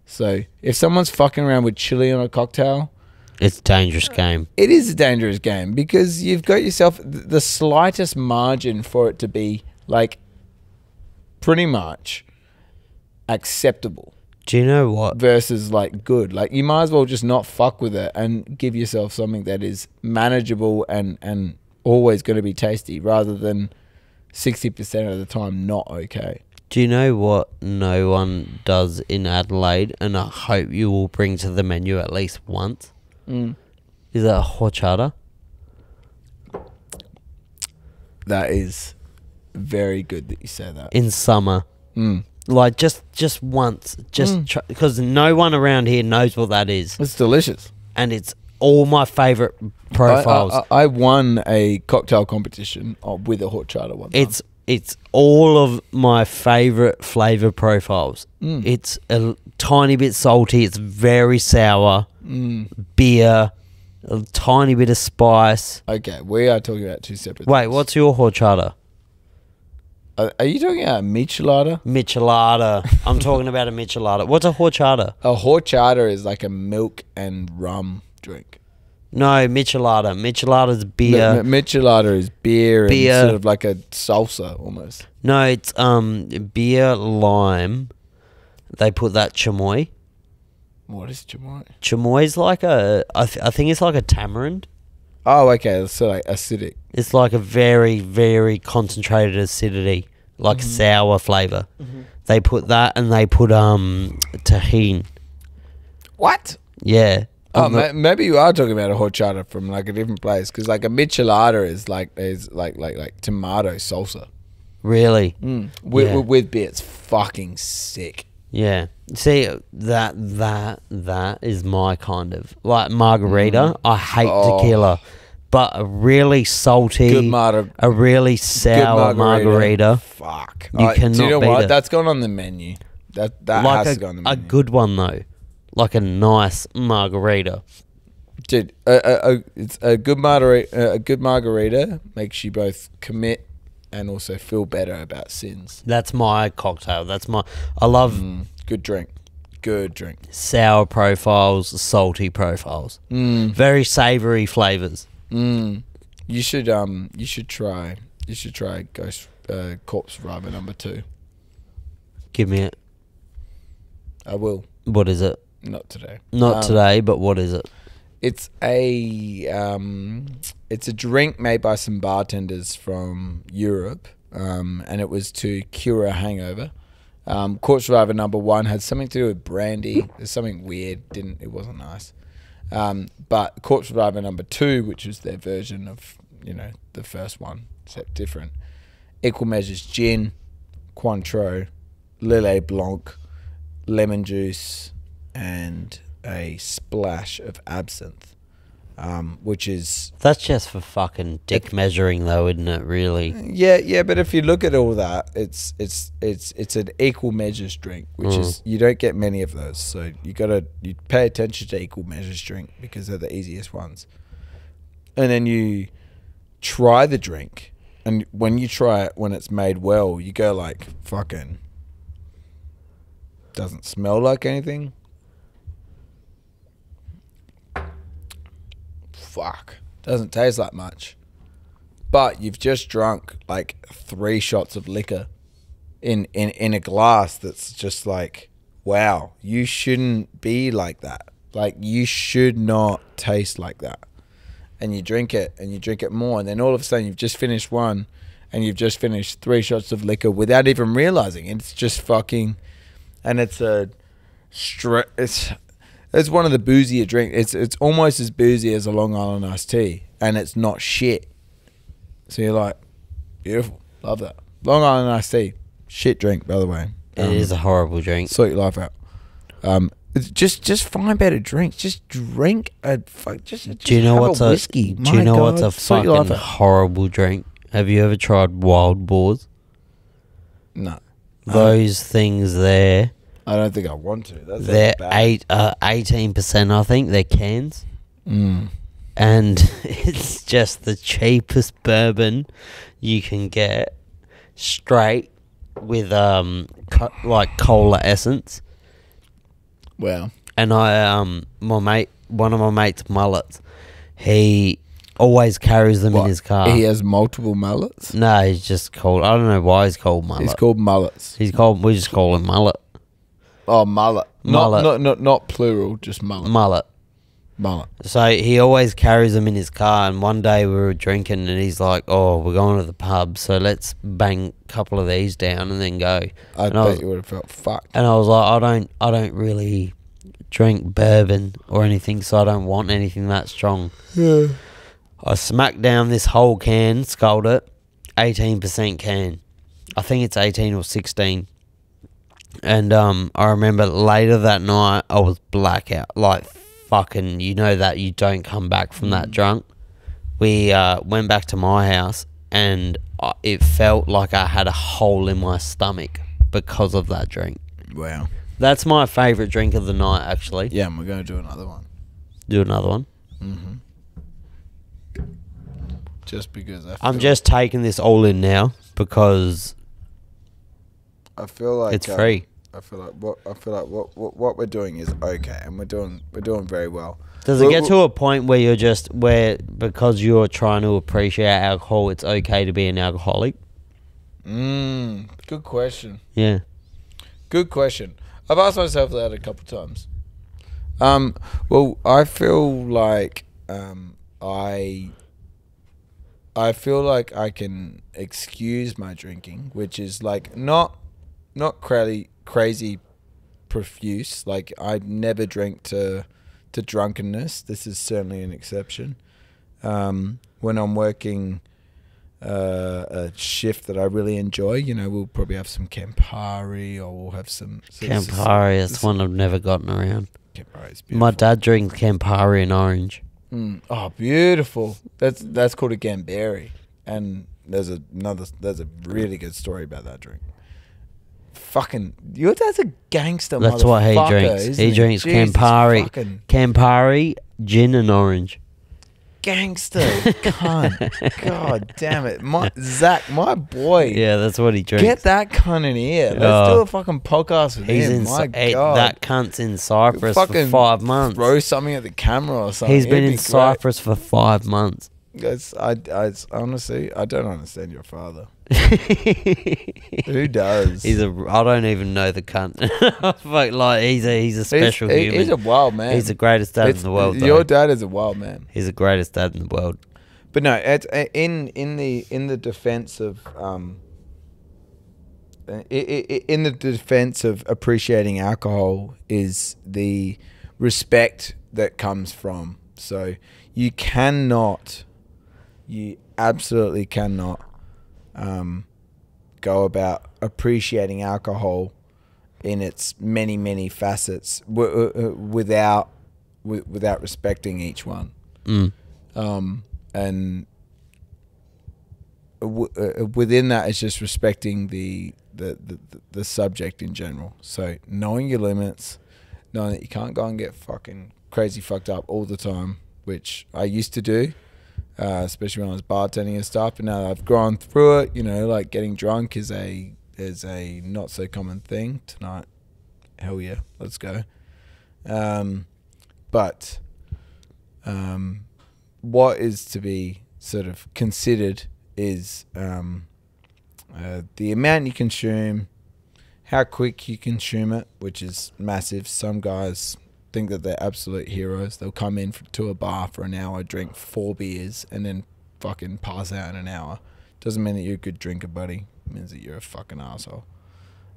So if someone's fucking around with chili on a cocktail, it's a dangerous game. It is a dangerous game because you've got yourself the slightest margin for it to be like pretty much acceptable. Do you know what? Versus like good. Like you might as well just not fuck with it and give yourself something that is manageable and always going to be tasty rather than 60% of the time not okay. Do you know what no one does in Adelaide, and I hope you will bring to the menu at least once? Is that a horchata? That is very good that you say that. In summer. Like just once, because no one around here knows what that is. It's delicious. And it's all my favourite profiles. I won a cocktail competition with a horchata one time. It's all of my favourite flavour profiles. It's a tiny bit salty. It's very sour. Beer, a tiny bit of spice. Okay, we are talking about two separate Wait, things. what's your horchata? Are you talking about michelada? Michelada. I'm talking about a michelada. What's a horchata? A horchata is like a milk and rum drink. No, michelada. Micheladas beer. Michelada is beer and sort of like a salsa almost. No, it's beer, lime. They put that chamoy. What is chamoy? Chamoy is like I think it's like a tamarind. Oh, okay. So like acidic. It's like a very, very concentrated acidity, like sour flavour. They put that and they put tahini. What? Yeah. Oh, maybe you are talking about a horchata from like a different place, because like a michelada is like tomato salsa. Really? With beer, it's fucking sick. Yeah. See, that is my kind of like margarita. I hate tequila, but a really salty, a really sour margarita. Fuck. You cannot do you know beat what? it. That's gone on the menu. That like has to go on the menu. A good one though, like a nice margarita. Dude, it's a good margarita. A good margarita makes you both commit and also feel better about sins. That's my cocktail. I love good drink. Good drink. Sour profiles, salty profiles. Very savoury flavours. You should try Ghost Corpse Rider number 2. Give me it. I will. What is it? Not today. Not today, but what is it? It's a drink made by some bartenders from Europe, and it was to cure a hangover. Corpse Survivor number 1 had something to do with brandy. There's something weird. It wasn't nice. But Corpse Survivor number 2, which was their version of, the first one, except different. Equal measures gin, Cointreau, Lillet Blanc, lemon juice, and a splash of absinthe, which is... That's just for fucking dick measuring though, isn't it, really? Yeah, but if you look at all that, it's an equal measures drink, which is... You don't get many of those, so you pay attention to equal measures drink because they're the easiest ones. And then you try the drink, And when you try it when it's made well, you go like, fucking, doesn't smell like anything. Fuck. Doesn't taste like much. But you've just drunk like 3 shots of liquor in a glass that's just like, wow, you shouldn't be like that. Like, you should not taste like that. And you drink it, and you drink it more, and then all of a sudden you've just finished one, and you've just finished 3 shots of liquor without even realizing. It's just fucking, and it's one of the boozier drinks. It's almost as boozy as a Long Island iced tea, and it's not shit. So you're like, beautiful, love that. Long Island iced tea, shit drink, by the way. It is a horrible drink. Sort your life out. Just find better drinks. Just drink a Do you know what's a whiskey? Do you know My what's God, a sort your life fucking out. horrible drink? Have you ever tried Wild Boars? No, Those things there, I don't think I want to. That's they're bad. 18%. I think they're cans, Mm. and it's just the cheapest bourbon you can get, straight with like cola essence. Wow. And one of my mate's mullets, he always carries them in his car. He has multiple mullets. No, he's just called. I don't know why he's called mullet. He's called mullets. We just call him mullet. Oh, mullet. Mullet. Not plural, just mullet. Mullet. Mullet. So he always carries them in his car. And one day we were drinking, and he's like, "Oh, we're going to the pub, so let's bang a couple of these down and then go." I bet you would have felt fucked. And I was like, I don't really drink bourbon or anything, so I don't want anything that strong. Yeah. I smacked down this whole can, sculled it, 18% can. I think it's 18 or 16. And I remember later that night, I was blackout. Like, fucking, you know that you don't come back from that drunk. We went back to my house, and it felt like I had a hole in my stomach because of that drink. Wow. That's my favourite drink of the night, actually. Yeah, and we're going to do another one. Do another one. Mm-hmm. Just because I'm just taking this all in now because I feel like it's free. I feel like what we're doing is okay, and we're doing very well. Does it get to a point where you're just because you're trying to appreciate alcohol, it's okay to be an alcoholic? Good question. Yeah. Good question. I've asked myself that a couple of times. Well, I feel like I feel like I can excuse my drinking, which is like not crazy profuse. Like, I never drink to drunkenness. This is certainly an exception. When I'm working a shift that I really enjoy, we'll probably have some Campari, or we'll have some Campari, that's one I've never gotten around. Campari's beautiful. My dad drinks Campari and orange. Oh, beautiful. That's called a Gambari, and there's a really good story about that drink. Fucking, your dad's a gangster. That's what he drinks. He drinks Campari, Campari, gin and orange. Gangster, cunt. God damn it, Zach, my boy. Yeah, that's what he drinks. Get that cunt in here. Let's do a fucking podcast with him. My God, that cunt's in Cyprus for 5 months. Throw something at the camera or something. He's been in Cyprus for 5 months. I honestly, I don't understand your father. Who does? I don't even know the cunt. Like, he's a special human. He's a wild man. He's the greatest dad in the world. Your dad is a wild man. He's the greatest dad in the world. But no, it's in the defense of in the defense of appreciating alcohol is the respect that comes from. So you absolutely cannot go about appreciating alcohol in its many facets without respecting each one. And within that is just respecting the subject in general. So knowing your limits, knowing that you can't go and get fucking crazy fucked up all the time, which I used to do. especially when I was bartending and stuff. But now that I've gone through it, you know, like getting drunk is a not so common thing. Tonight, hell yeah, let's go. But what is to be sort of considered is the amount you consume, how quick you consume it, which is massive. Some guys think that they're absolute heroes. They'll come in to a bar for an hour, drink 4 beers, and then fucking pass out in an hour. Doesn't mean that you're a good drinker, buddy. It means that you're a fucking asshole.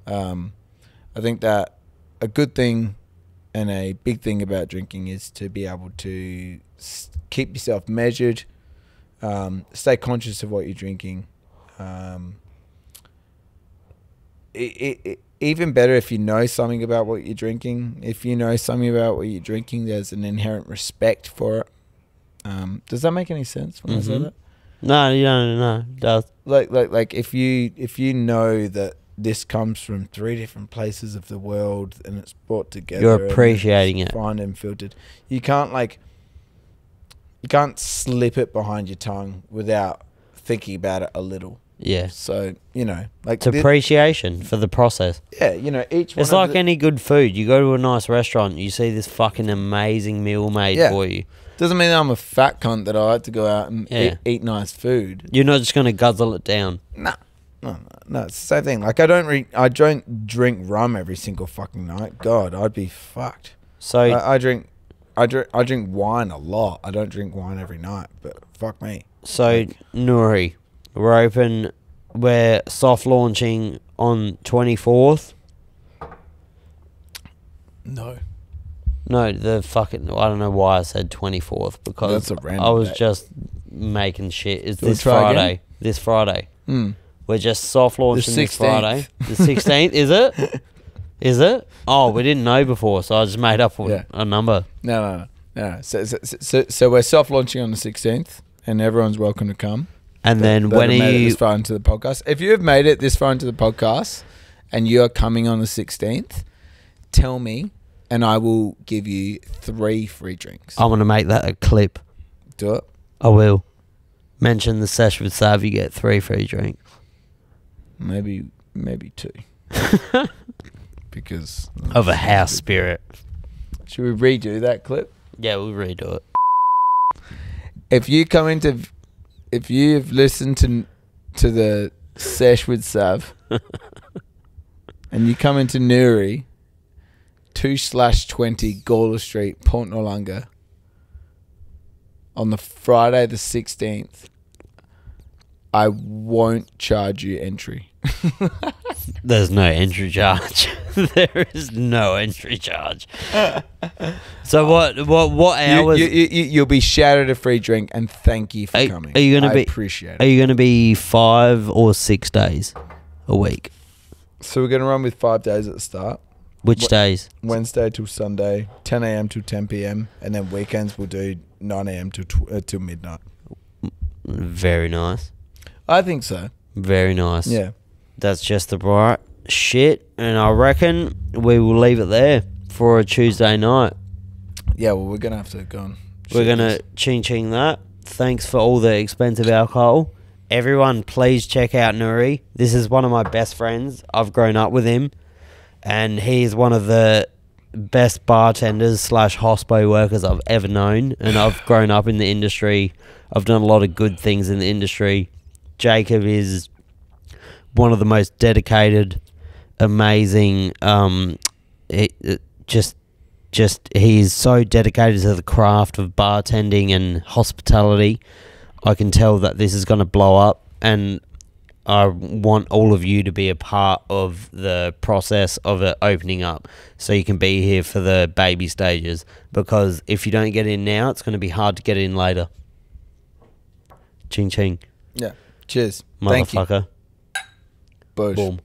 I think that a good thing and a big thing about drinking is to be able to keep yourself measured, stay conscious of what you're drinking. Even better if you know something about what you're drinking. If you know something about what you're drinking, there's an inherent respect for it. Does that make any sense when I say that? No, you don't know. It does. Like if you know that this comes from 3 different places of the world and it's brought together, you're appreciating it, fine and filtered. You can't slip it behind your tongue without thinking about it a little. Yeah. So, you know, like it's appreciation for the process. Yeah, you know, each one. It's like any good food. You go to a nice restaurant, you see this fucking amazing meal made for you. Doesn't mean that I'm a fat cunt that I like to go out and eat nice food. You're not just going to guzzle it down. No, it's the same thing. Like I don't drink rum every single fucking night. God, I'd be fucked. So I drink wine a lot. I don't drink wine every night, but fuck me. So NOORI, we're soft launching on 24th. No, the fucking, I don't know why I said 24th, because that's a random I was date. Just making shit. It's this Friday. Again? This Friday. We're just soft launching this Friday. The 16th, is it? Is it? Oh, we didn't know before, so I just made up a number. No. So we're soft launching on the 16th, and everyone's welcome to come. And then when are you this far into the podcast? If you have made it this far into the podcast, and you are coming on the 16th, tell me, and I will give you 3 free drinks. I'm gonna make that a clip. Do it. I will. Mention the sesh with Sav, you get 3 free drinks. Maybe 2. Because of a house spirit. Should we redo that clip? Yeah, we'll redo it. If you've listened to the sesh with Sav and you come into NOORI, 2/20 Gawler Street, Port Norlunga, on the Friday the 16th, I won't charge you entry. There's no entry charge. There is no entry charge. So what hours? You'll be shouted a free drink, and thank you for coming. Are you going to be? Appreciate it. Are you going to be 5 or 6 days a week? So we're going to run with 5 days at the start. Which days? Wednesday till Sunday, 10 a.m. till 10 p.m. And then weekends we'll do 9 a.m. till midnight. Very nice. I think so. Very nice. Yeah. That's just the right shit. And I reckon we will leave it there for a Tuesday night. Yeah, well, we're going to have to go on. We're going to ching that. Thanks for all the expensive alcohol. Everyone, please check out NOORI. This is one of my best friends. I've grown up with him. And he's one of the best bartenders / hospo workers I've ever known. And I've grown up in the industry. I've done a lot of good things in the industry. Jacob is one of the most dedicated, amazing. He's so dedicated to the craft of bartending and hospitality. I can tell that this is going to blow up, and I want all of you to be a part of the process of it opening up, so you can be here for the baby stages. Because if you don't get in now, it's going to be hard to get in later. Ching ching. Yeah. Cheers. Motherfucker. Thank you. Bush. Boom.